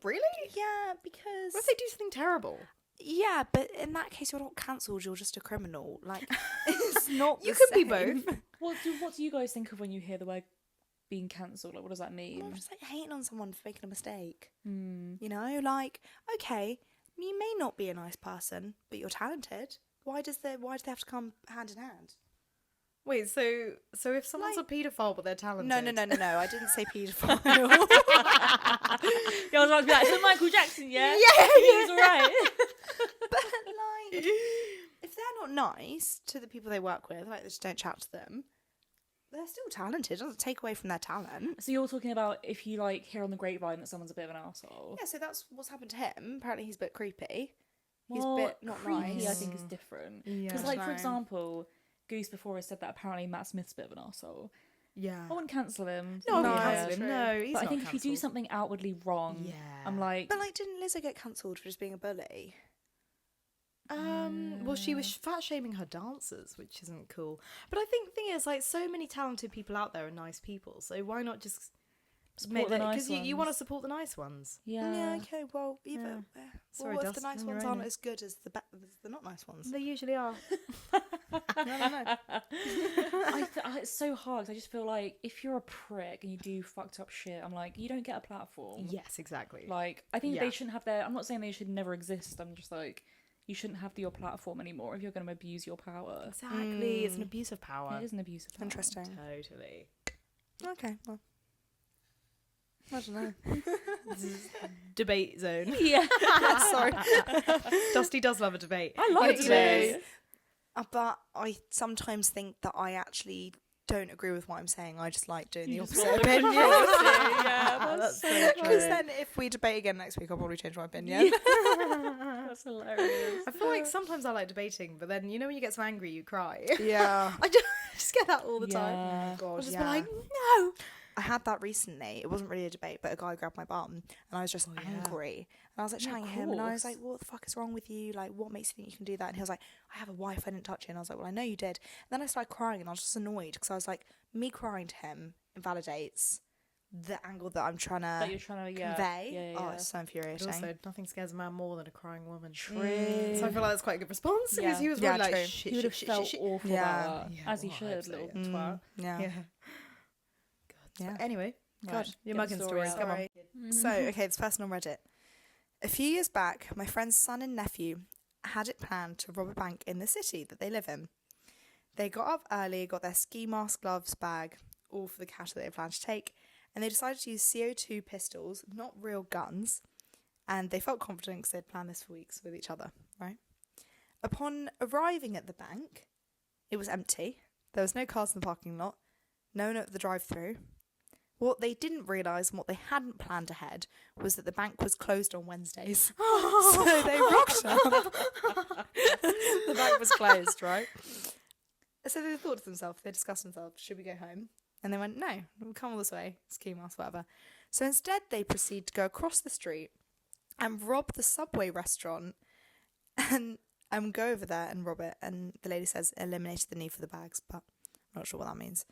[SPEAKER 2] really?
[SPEAKER 3] Yeah, because
[SPEAKER 2] What if they do something terrible?
[SPEAKER 3] yeah, but in that case, you're not cancelled. You're just a criminal. Like it's not.
[SPEAKER 2] You
[SPEAKER 3] the
[SPEAKER 2] could be
[SPEAKER 3] same.
[SPEAKER 2] both.
[SPEAKER 1] What do you guys think of when you hear the word being cancelled? Like, what does that mean?
[SPEAKER 3] I'm just like hating on someone for making a mistake.
[SPEAKER 1] Hmm.
[SPEAKER 3] You know, like okay, you may not be a nice person, but you're talented. Why do they have to come hand in hand?
[SPEAKER 2] Wait, so if someone's a paedophile but they're talented?
[SPEAKER 3] No. I didn't say paedophile.
[SPEAKER 1] Yeah, I was about to be like, so Michael Jackson, yeah?
[SPEAKER 2] Yeah,
[SPEAKER 1] He's alright.
[SPEAKER 3] But like, if they're not nice to the people they work with, like they just don't chat to them, they're still talented. It doesn't take away from their talent.
[SPEAKER 1] So you're talking about if you like hear on the grapevine that someone's a bit of an asshole.
[SPEAKER 3] Yeah, so that's what's happened to him. Apparently, he's a bit creepy. He's
[SPEAKER 1] Well,
[SPEAKER 3] a bit not
[SPEAKER 1] creepy,
[SPEAKER 3] nice.
[SPEAKER 1] I think is different.
[SPEAKER 2] Yeah.
[SPEAKER 1] Because, like, for
[SPEAKER 3] No.
[SPEAKER 1] example, Goose before has said that apparently Matt Smith's a bit of an asshole.
[SPEAKER 2] Yeah.
[SPEAKER 1] I wouldn't cancel him.
[SPEAKER 2] No,
[SPEAKER 3] No,
[SPEAKER 2] he
[SPEAKER 3] yeah,
[SPEAKER 2] cancelled him.
[SPEAKER 3] true.
[SPEAKER 2] No, he's
[SPEAKER 1] But I
[SPEAKER 2] not
[SPEAKER 1] think if you do
[SPEAKER 2] cancelled.
[SPEAKER 1] something outwardly wrong,
[SPEAKER 2] Yeah.
[SPEAKER 1] I'm like,
[SPEAKER 3] But like, didn't Lizzo get cancelled for just being a bully?
[SPEAKER 2] Well, she was fat shaming her dancers, which isn't cool. But I think the thing is, like, so many talented people out there are nice people. So why not just
[SPEAKER 1] Support the nice
[SPEAKER 2] because you want to
[SPEAKER 1] ones.
[SPEAKER 2] support the nice ones.
[SPEAKER 1] yeah.
[SPEAKER 3] Okay. Well, either.
[SPEAKER 2] Yeah.
[SPEAKER 3] Well,
[SPEAKER 2] Sorry,
[SPEAKER 3] what if the
[SPEAKER 2] Dust,
[SPEAKER 3] nice
[SPEAKER 2] on
[SPEAKER 3] ones
[SPEAKER 2] your own
[SPEAKER 3] aren't
[SPEAKER 2] here.
[SPEAKER 3] as good as the not nice ones?
[SPEAKER 2] They usually are.
[SPEAKER 3] No.
[SPEAKER 1] It's so hard 'cause I just feel like if you're a prick and you do fucked up shit, I'm like, you don't get a platform.
[SPEAKER 2] Yes, exactly.
[SPEAKER 1] Like, I think
[SPEAKER 2] Yeah.
[SPEAKER 1] they shouldn't have their. I'm not saying they should never exist. I'm just like, you shouldn't have your platform anymore if you're going to abuse your power.
[SPEAKER 2] Exactly. It's an abuse of power.
[SPEAKER 1] It is an abuse of power.
[SPEAKER 3] Interesting.
[SPEAKER 2] Totally.
[SPEAKER 3] Okay. Well, I don't know.
[SPEAKER 2] This is debate zone.
[SPEAKER 1] Yeah.
[SPEAKER 3] Sorry.
[SPEAKER 2] Dusty does love a debate.
[SPEAKER 1] I love
[SPEAKER 3] I
[SPEAKER 1] it
[SPEAKER 3] do.
[SPEAKER 1] today.
[SPEAKER 3] But I sometimes think that I actually don't agree with what I'm saying. I just like doing the
[SPEAKER 1] You just
[SPEAKER 3] opposite
[SPEAKER 1] want the
[SPEAKER 3] opinion.
[SPEAKER 1] controversy. Yeah, that's so
[SPEAKER 2] so
[SPEAKER 1] true.
[SPEAKER 3] Because then if we debate again next week, I'll probably change my opinion.
[SPEAKER 1] That's hilarious.
[SPEAKER 2] I feel like sometimes I like debating, but then when you get so angry, you cry.
[SPEAKER 3] Yeah.
[SPEAKER 2] I just get that all the time.
[SPEAKER 1] Yeah.
[SPEAKER 3] God,
[SPEAKER 2] I'll just
[SPEAKER 3] yeah.
[SPEAKER 2] be like, no.
[SPEAKER 3] I had that recently. It wasn't really a debate, but a guy grabbed my bum and I was just
[SPEAKER 2] Oh, yeah.
[SPEAKER 3] angry. And I was like
[SPEAKER 1] Yeah,
[SPEAKER 3] chatting
[SPEAKER 1] of
[SPEAKER 3] to him and I was
[SPEAKER 1] course.
[SPEAKER 3] like, what the fuck is wrong with you? Like, what makes you think you can do that? And he was like, I have a wife, I didn't touch you. And I was like, well, I know you did. And then I started crying and I was just annoyed because I was like, me crying to him invalidates the angle that I'm trying
[SPEAKER 1] That
[SPEAKER 3] to
[SPEAKER 1] you're trying to
[SPEAKER 3] convey.
[SPEAKER 1] Yeah.
[SPEAKER 3] Oh, it's so
[SPEAKER 2] But
[SPEAKER 3] infuriating.
[SPEAKER 2] also, nothing scares a man more than a crying woman.
[SPEAKER 1] True.
[SPEAKER 2] So I feel like that's quite a good response because
[SPEAKER 1] Yeah.
[SPEAKER 2] he was
[SPEAKER 3] Yeah,
[SPEAKER 2] really like,
[SPEAKER 3] true.
[SPEAKER 2] shit,
[SPEAKER 1] He would have
[SPEAKER 2] shit,
[SPEAKER 1] felt
[SPEAKER 2] shit, shit.
[SPEAKER 1] awful
[SPEAKER 3] Yeah.
[SPEAKER 1] about that,
[SPEAKER 2] Yeah,
[SPEAKER 1] as he
[SPEAKER 2] well, I hope
[SPEAKER 1] should,
[SPEAKER 2] so,
[SPEAKER 1] little
[SPEAKER 2] yeah.
[SPEAKER 1] twat.
[SPEAKER 3] Yeah.
[SPEAKER 2] Yeah.
[SPEAKER 3] Yeah.
[SPEAKER 2] Anyway,
[SPEAKER 3] God.
[SPEAKER 1] Right,
[SPEAKER 2] your
[SPEAKER 1] get
[SPEAKER 2] mugging
[SPEAKER 1] the
[SPEAKER 2] stories.
[SPEAKER 1] out.
[SPEAKER 2] Come on.
[SPEAKER 3] Sorry. So, okay, this person on Reddit. A few years back, my friend's son and nephew had it planned to rob a bank in the city that they live in. They got up early, got their ski mask, gloves, bag, all for the cash that they planned to take, and they decided to use CO2 pistols, not real guns, and they felt confident because they'd planned this for weeks with each other, right? Upon arriving at the bank, it was empty. There was no cars in the parking lot, no one at the drive-through. What they didn't realise and what they hadn't planned ahead was that the bank was closed on Wednesdays. So they rocked up. The bank was closed, right? So they thought to themselves, they discussed themselves, should we go home? And they went, no, we'll come all this way, ski mask, whatever. So instead they proceed to go across the street and rob the Subway restaurant and go over there and rob it. And the lady says eliminated the need for the bags, but I'm not sure what that means.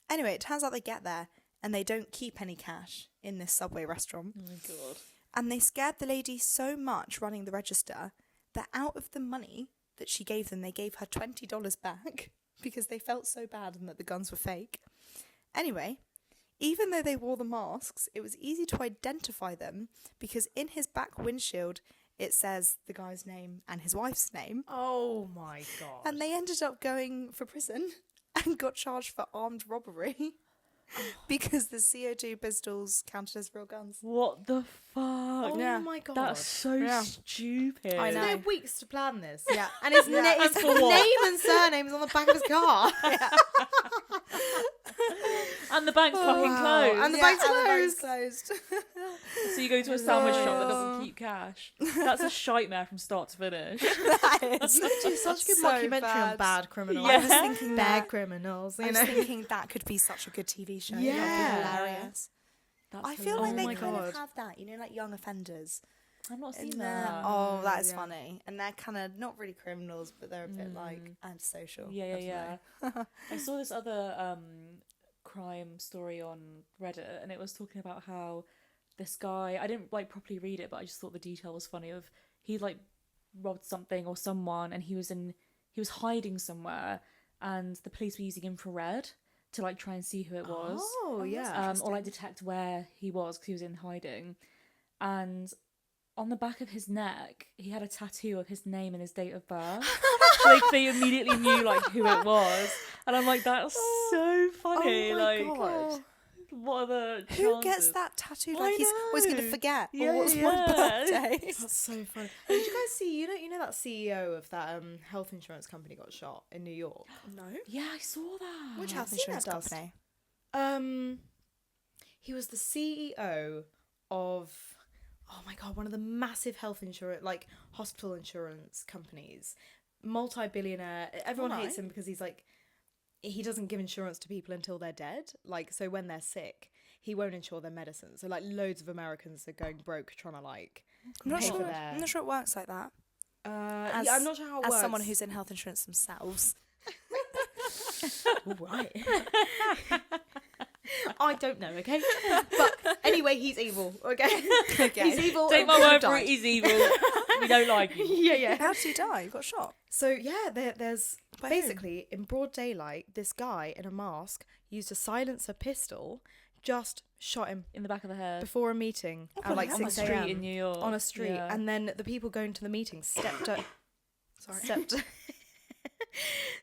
[SPEAKER 3] Anyway, it turns out they get there and they don't keep any cash in this Subway restaurant.
[SPEAKER 1] Oh my god.
[SPEAKER 3] And they scared the lady so much running the register that out of the money that she gave them, they gave her $20 back because they felt so bad and that the guns were fake. Anyway, even though they wore the masks, it was easy to identify them because in his back windshield it says the guy's name and his wife's name.
[SPEAKER 2] Oh my god.
[SPEAKER 3] And they ended up going for prison and got charged for armed robbery because the CO2 pistols counted as real guns.
[SPEAKER 1] What the fuck?
[SPEAKER 2] Oh
[SPEAKER 3] Yeah.
[SPEAKER 2] my god.
[SPEAKER 1] That's so stupid.
[SPEAKER 3] I
[SPEAKER 2] So
[SPEAKER 3] know.
[SPEAKER 2] they had weeks to plan this.
[SPEAKER 3] Yeah.
[SPEAKER 2] And his,
[SPEAKER 3] Yeah.
[SPEAKER 2] his
[SPEAKER 1] For what?
[SPEAKER 2] name and surname is on the back of his car.
[SPEAKER 1] And the bank's fucking
[SPEAKER 2] wow.
[SPEAKER 1] closed.
[SPEAKER 2] And the bank's
[SPEAKER 3] closed.
[SPEAKER 1] So you go to a sandwich shop that doesn't keep cash. That's a shitmare from start to finish.
[SPEAKER 3] That is
[SPEAKER 2] Such a good
[SPEAKER 3] so
[SPEAKER 2] documentary on
[SPEAKER 3] bad.
[SPEAKER 2] bad criminals.
[SPEAKER 1] Yeah.
[SPEAKER 3] I was thinking
[SPEAKER 2] Bad
[SPEAKER 3] that.
[SPEAKER 2] criminals,
[SPEAKER 3] I
[SPEAKER 2] you
[SPEAKER 3] was
[SPEAKER 2] know.
[SPEAKER 3] thinking that could be such a good TV show.
[SPEAKER 2] Yeah.
[SPEAKER 3] That'd be hilarious.
[SPEAKER 1] That's
[SPEAKER 3] I feel like
[SPEAKER 2] Oh
[SPEAKER 3] they
[SPEAKER 2] my
[SPEAKER 3] kind
[SPEAKER 2] God.
[SPEAKER 3] of have that, you know, like young offenders.
[SPEAKER 1] I've not
[SPEAKER 3] In
[SPEAKER 1] seen
[SPEAKER 3] there.
[SPEAKER 1] that.
[SPEAKER 3] Oh, that is
[SPEAKER 2] Yeah.
[SPEAKER 3] funny. And they're kind of not really criminals, but they're a bit like antisocial.
[SPEAKER 1] Yeah,
[SPEAKER 3] I don't
[SPEAKER 1] yeah,
[SPEAKER 3] know.
[SPEAKER 1] yeah. I saw this other crime story on Reddit, and it was talking about how this guy, I didn't like properly read it, but I just thought the detail was funny. Of he like robbed something or someone, and he was hiding somewhere, and the police were using infrared to like try and see who it was.
[SPEAKER 2] Oh, yeah.
[SPEAKER 1] Or like detect where he was because he was in hiding. And on the back of his neck, he had a tattoo of his name and his date of birth. So like, they immediately knew like who it was. And I'm like, that's so funny.
[SPEAKER 3] Oh my
[SPEAKER 1] like,
[SPEAKER 3] God.
[SPEAKER 1] what are the chances?
[SPEAKER 3] Who gets that tattoo? Like he's always going to
[SPEAKER 1] know.
[SPEAKER 3] forget.
[SPEAKER 1] Yeah,
[SPEAKER 3] Or what's my
[SPEAKER 1] yeah.
[SPEAKER 3] birthday?
[SPEAKER 2] That's so funny. Did you guys see? You know that CEO of that health insurance company got shot in New York.
[SPEAKER 3] No.
[SPEAKER 1] Yeah, I saw that.
[SPEAKER 3] Which
[SPEAKER 2] I've
[SPEAKER 3] health
[SPEAKER 2] seen
[SPEAKER 3] insurance
[SPEAKER 2] that dust.
[SPEAKER 3] company?
[SPEAKER 2] He was the CEO of, oh my god, one of the massive health insurance, like hospital insurance companies, multi-billionaire. Everyone hates
[SPEAKER 3] Alright.
[SPEAKER 2] him because he's like, he doesn't give insurance to people until they're dead. Like, so when they're sick, he won't insure their medicine. So like, loads of Americans are going broke trying to like
[SPEAKER 3] I'm not
[SPEAKER 2] pay
[SPEAKER 3] sure.
[SPEAKER 2] for their.
[SPEAKER 3] I'm not sure it works like that. As-
[SPEAKER 2] yeah, I'm not sure how it
[SPEAKER 3] As
[SPEAKER 2] works.
[SPEAKER 3] someone who's in health insurance themselves.
[SPEAKER 2] All right. I don't know, okay? But anyway, he's evil, okay?
[SPEAKER 3] Okay.
[SPEAKER 2] He's evil.
[SPEAKER 1] Take
[SPEAKER 2] and
[SPEAKER 1] my
[SPEAKER 2] people
[SPEAKER 1] word for
[SPEAKER 2] died.
[SPEAKER 1] it, he's evil. We don't like you.
[SPEAKER 2] Yeah, yeah.
[SPEAKER 3] How did he die? He got shot.
[SPEAKER 2] So yeah, there's
[SPEAKER 3] By whom?
[SPEAKER 2] basically in broad daylight, this guy in a mask used a silencer pistol, just shot him
[SPEAKER 1] In the back of the head.
[SPEAKER 2] before a meeting at
[SPEAKER 3] bloody
[SPEAKER 2] like
[SPEAKER 3] hell.
[SPEAKER 1] On the
[SPEAKER 2] 6
[SPEAKER 1] street
[SPEAKER 2] a.m.
[SPEAKER 1] in New York.
[SPEAKER 2] on a street,
[SPEAKER 1] Yeah.
[SPEAKER 2] and then the people going to the meeting stepped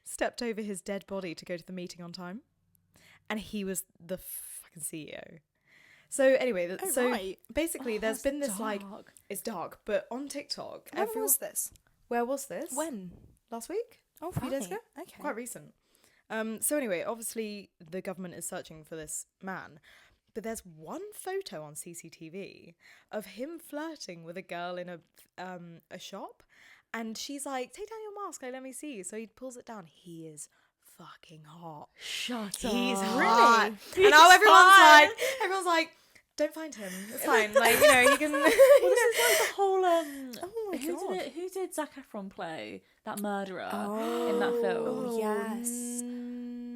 [SPEAKER 2] stepped over his dead body to go to the meeting on time, and he was the fucking CEO. So anyway,
[SPEAKER 3] right.
[SPEAKER 2] basically,
[SPEAKER 1] Oh,
[SPEAKER 2] there's
[SPEAKER 1] that's
[SPEAKER 2] been this like,
[SPEAKER 1] dark.
[SPEAKER 2] it's dark, but on TikTok,
[SPEAKER 3] When was this?
[SPEAKER 2] where was this?
[SPEAKER 3] When?
[SPEAKER 2] Last week?
[SPEAKER 3] Oh,
[SPEAKER 2] few days ago?
[SPEAKER 3] Okay.
[SPEAKER 2] Quite recent. So anyway, obviously the government is searching for this man, but there's one photo on CCTV of him flirting with a girl in a shop, and she's like, "Take down your mask, like, let me see." So he pulls it down. He is fucking hot.
[SPEAKER 1] Shut
[SPEAKER 2] He's
[SPEAKER 1] up.
[SPEAKER 2] hot.
[SPEAKER 1] He's
[SPEAKER 2] And now
[SPEAKER 1] hot.
[SPEAKER 2] everyone's like, don't find him. It's fine. Like, you know, you can.
[SPEAKER 1] Well, this is like the whole
[SPEAKER 3] Oh my God.
[SPEAKER 1] who did Zac Efron play that murderer in that film?
[SPEAKER 3] Oh, yes.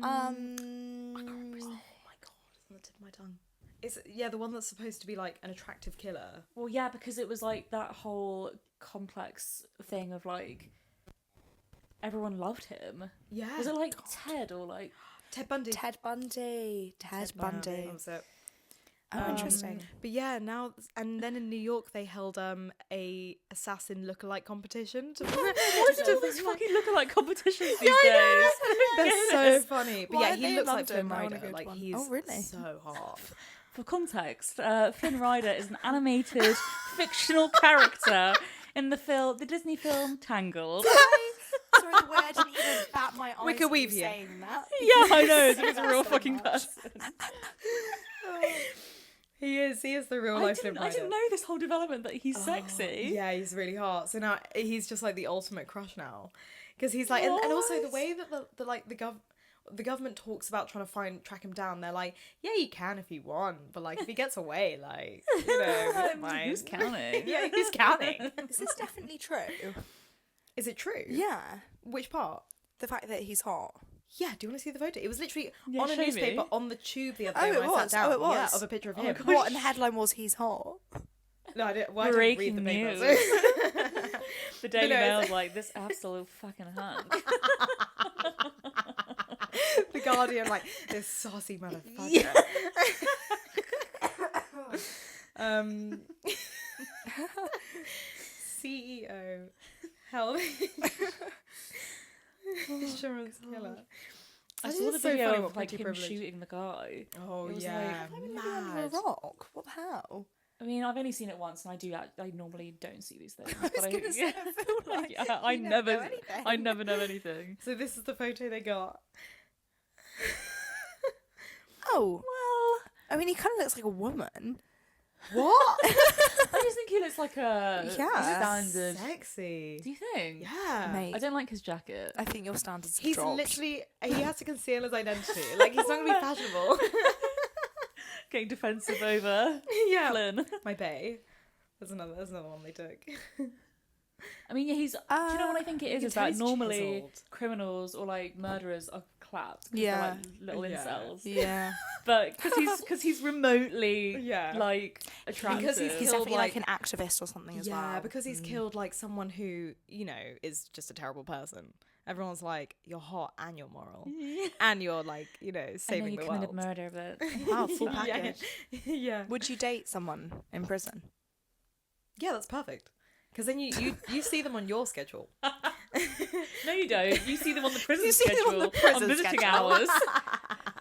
[SPEAKER 2] I can't remember his name. Oh my god, it's on the tip of my tongue. It's the one that's supposed to be like an attractive killer.
[SPEAKER 1] Well, yeah, because it was like that whole complex thing of like everyone loved him.
[SPEAKER 2] Yeah.
[SPEAKER 1] Was it like Ted or like
[SPEAKER 2] Ted Bundy?
[SPEAKER 3] Ted Bundy. Ted Bundy.
[SPEAKER 2] That was it.
[SPEAKER 3] Oh, interesting.
[SPEAKER 2] But yeah, now and then in New York they held a assassin lookalike competition.
[SPEAKER 1] what is all these fucking lookalike competitions these
[SPEAKER 2] I
[SPEAKER 1] days?
[SPEAKER 2] They're so funny. But
[SPEAKER 3] Why
[SPEAKER 2] yeah,
[SPEAKER 3] are they
[SPEAKER 2] he
[SPEAKER 3] in
[SPEAKER 2] looks like Flynn
[SPEAKER 3] London? I wanna
[SPEAKER 2] Rider.
[SPEAKER 3] go to
[SPEAKER 2] Like
[SPEAKER 3] one.
[SPEAKER 2] he's
[SPEAKER 3] Oh, really?
[SPEAKER 2] so hot.
[SPEAKER 1] For context, Flynn Rider is an animated fictional character in the Disney film Tangled.
[SPEAKER 3] Sorry, the way I didn't even bat my eyes.
[SPEAKER 2] Wicker
[SPEAKER 3] at you
[SPEAKER 2] Weave you.
[SPEAKER 3] saying that.
[SPEAKER 1] Yeah, I know. It's a real fucking person.
[SPEAKER 2] He is the real
[SPEAKER 1] I
[SPEAKER 2] life Flynn
[SPEAKER 1] didn't
[SPEAKER 2] Rider.
[SPEAKER 1] know this whole development that he's sexy.
[SPEAKER 2] Yeah, he's really hot. So now he's just like the ultimate crush now, because he's like, and also the way that the government talks about trying to track him down. They're like, yeah, you can if you want, but like if he gets away, like, you know, we don't mind.
[SPEAKER 1] Who's counting?
[SPEAKER 2] Yeah, who's counting?
[SPEAKER 3] Is this definitely true?
[SPEAKER 2] Is it true?
[SPEAKER 3] Yeah.
[SPEAKER 2] Which part?
[SPEAKER 3] The fact that he's hot.
[SPEAKER 2] Yeah, do you want to see the photo? It was literally
[SPEAKER 1] Yeah,
[SPEAKER 2] on a
[SPEAKER 1] show me.
[SPEAKER 2] newspaper on the tube the other
[SPEAKER 3] Oh,
[SPEAKER 2] day
[SPEAKER 3] it
[SPEAKER 2] when I
[SPEAKER 3] was?
[SPEAKER 2] sat down.
[SPEAKER 3] Oh, it was?
[SPEAKER 2] Yeah, of a picture of
[SPEAKER 1] Oh my
[SPEAKER 2] him.
[SPEAKER 1] God.
[SPEAKER 3] What? And the headline was he's hot.
[SPEAKER 2] No, I didn't read the
[SPEAKER 1] Breaking
[SPEAKER 2] paper.
[SPEAKER 1] news.
[SPEAKER 2] so-
[SPEAKER 1] The Daily
[SPEAKER 2] no,
[SPEAKER 1] Mail's like, this absolute fucking hunk.
[SPEAKER 2] The Guardian, like, this saucy motherfucker. CEO, health insurance killer.
[SPEAKER 1] I
[SPEAKER 2] That
[SPEAKER 1] saw
[SPEAKER 2] is
[SPEAKER 1] the
[SPEAKER 2] so
[SPEAKER 1] video
[SPEAKER 2] funny
[SPEAKER 1] of
[SPEAKER 2] what
[SPEAKER 1] like
[SPEAKER 2] pretty
[SPEAKER 1] him
[SPEAKER 2] privilege.
[SPEAKER 1] shooting the guy.
[SPEAKER 2] Oh
[SPEAKER 1] It was
[SPEAKER 2] yeah,
[SPEAKER 3] I'm living under a rock. What the hell?
[SPEAKER 1] I mean, I've only seen it once, and I normally don't see these things.
[SPEAKER 3] I was going to say, I feel like
[SPEAKER 1] I
[SPEAKER 3] you
[SPEAKER 1] never
[SPEAKER 3] know anything.
[SPEAKER 1] I never know anything.
[SPEAKER 2] So this is the photo they got.
[SPEAKER 3] Oh, well, I mean, he kind of looks like a woman.
[SPEAKER 2] What?
[SPEAKER 1] I just think he looks like a
[SPEAKER 3] Yeah.
[SPEAKER 1] standard.
[SPEAKER 2] Sexy.
[SPEAKER 1] Do you think?
[SPEAKER 2] Yeah.
[SPEAKER 3] Mate,
[SPEAKER 1] I don't like his jacket.
[SPEAKER 3] I think your standards have
[SPEAKER 2] He's
[SPEAKER 3] dropped.
[SPEAKER 2] literally, he has to conceal his identity. Like, he's not going to be fashionable.
[SPEAKER 1] Getting defensive over
[SPEAKER 2] Yeah.
[SPEAKER 1] Flynn.
[SPEAKER 2] My bae. There's another one they took.
[SPEAKER 1] I mean, yeah, he's. Do you know what I think it
[SPEAKER 2] You
[SPEAKER 1] is?
[SPEAKER 2] can
[SPEAKER 1] Is
[SPEAKER 2] tell
[SPEAKER 1] that
[SPEAKER 2] he's
[SPEAKER 1] normally
[SPEAKER 2] chiseled.
[SPEAKER 1] criminals or like murderers are clapped because
[SPEAKER 3] Yeah.
[SPEAKER 1] they're like little
[SPEAKER 2] Yeah.
[SPEAKER 1] incels.
[SPEAKER 3] Yeah.
[SPEAKER 1] But because he's remotely
[SPEAKER 2] Yeah.
[SPEAKER 1] like attractive.
[SPEAKER 2] Because
[SPEAKER 3] He's
[SPEAKER 2] killed,
[SPEAKER 3] definitely like
[SPEAKER 2] like-
[SPEAKER 3] an activist or something as well.
[SPEAKER 2] Yeah, because he's killed, like, someone who, you know, is just a terrible person. Everyone's like, you're hot and you're moral. And you're, like, you know,
[SPEAKER 1] I know
[SPEAKER 2] saving
[SPEAKER 1] you
[SPEAKER 2] the
[SPEAKER 1] committed
[SPEAKER 2] world.
[SPEAKER 1] murder, but
[SPEAKER 3] Wow, full
[SPEAKER 2] Yeah.
[SPEAKER 3] package.
[SPEAKER 2] Yeah.
[SPEAKER 3] Would you date someone in prison?
[SPEAKER 2] Yeah, that's perfect. Because then you see them on your schedule.
[SPEAKER 1] no, you don't. You see them on the prison
[SPEAKER 3] You see them
[SPEAKER 1] schedule
[SPEAKER 3] on the prison
[SPEAKER 1] visiting
[SPEAKER 3] schedule.
[SPEAKER 1] hours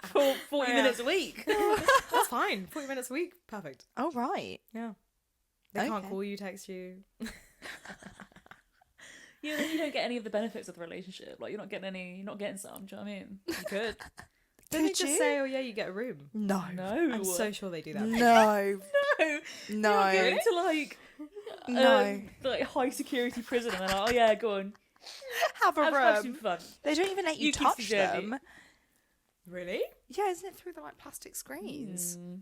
[SPEAKER 1] for 40
[SPEAKER 2] Yeah.
[SPEAKER 1] minutes a week.
[SPEAKER 2] That's fine. 40 minutes a week. Perfect.
[SPEAKER 3] Oh, right.
[SPEAKER 2] Yeah. They can't
[SPEAKER 3] Okay.
[SPEAKER 2] call you, text you.
[SPEAKER 1] Yeah, then you don't get any of the benefits of the relationship. Like you're not getting some. Do you know what I mean?
[SPEAKER 2] You could. Don't they
[SPEAKER 3] Could
[SPEAKER 2] just
[SPEAKER 3] you?
[SPEAKER 2] say, oh yeah, you get a room?
[SPEAKER 3] No.
[SPEAKER 1] No,
[SPEAKER 2] I'm so sure they do that.
[SPEAKER 3] No.
[SPEAKER 1] no. You're
[SPEAKER 3] No.
[SPEAKER 1] not going to like
[SPEAKER 3] No.
[SPEAKER 1] like high security prison and they're like, oh yeah, go on,
[SPEAKER 3] Have a
[SPEAKER 1] have some
[SPEAKER 3] room.
[SPEAKER 1] fun.
[SPEAKER 3] They don't even let you
[SPEAKER 1] You keep
[SPEAKER 3] touch
[SPEAKER 1] the journey.
[SPEAKER 3] them.
[SPEAKER 2] Really?
[SPEAKER 3] Yeah, isn't it through the like plastic screens?
[SPEAKER 2] No,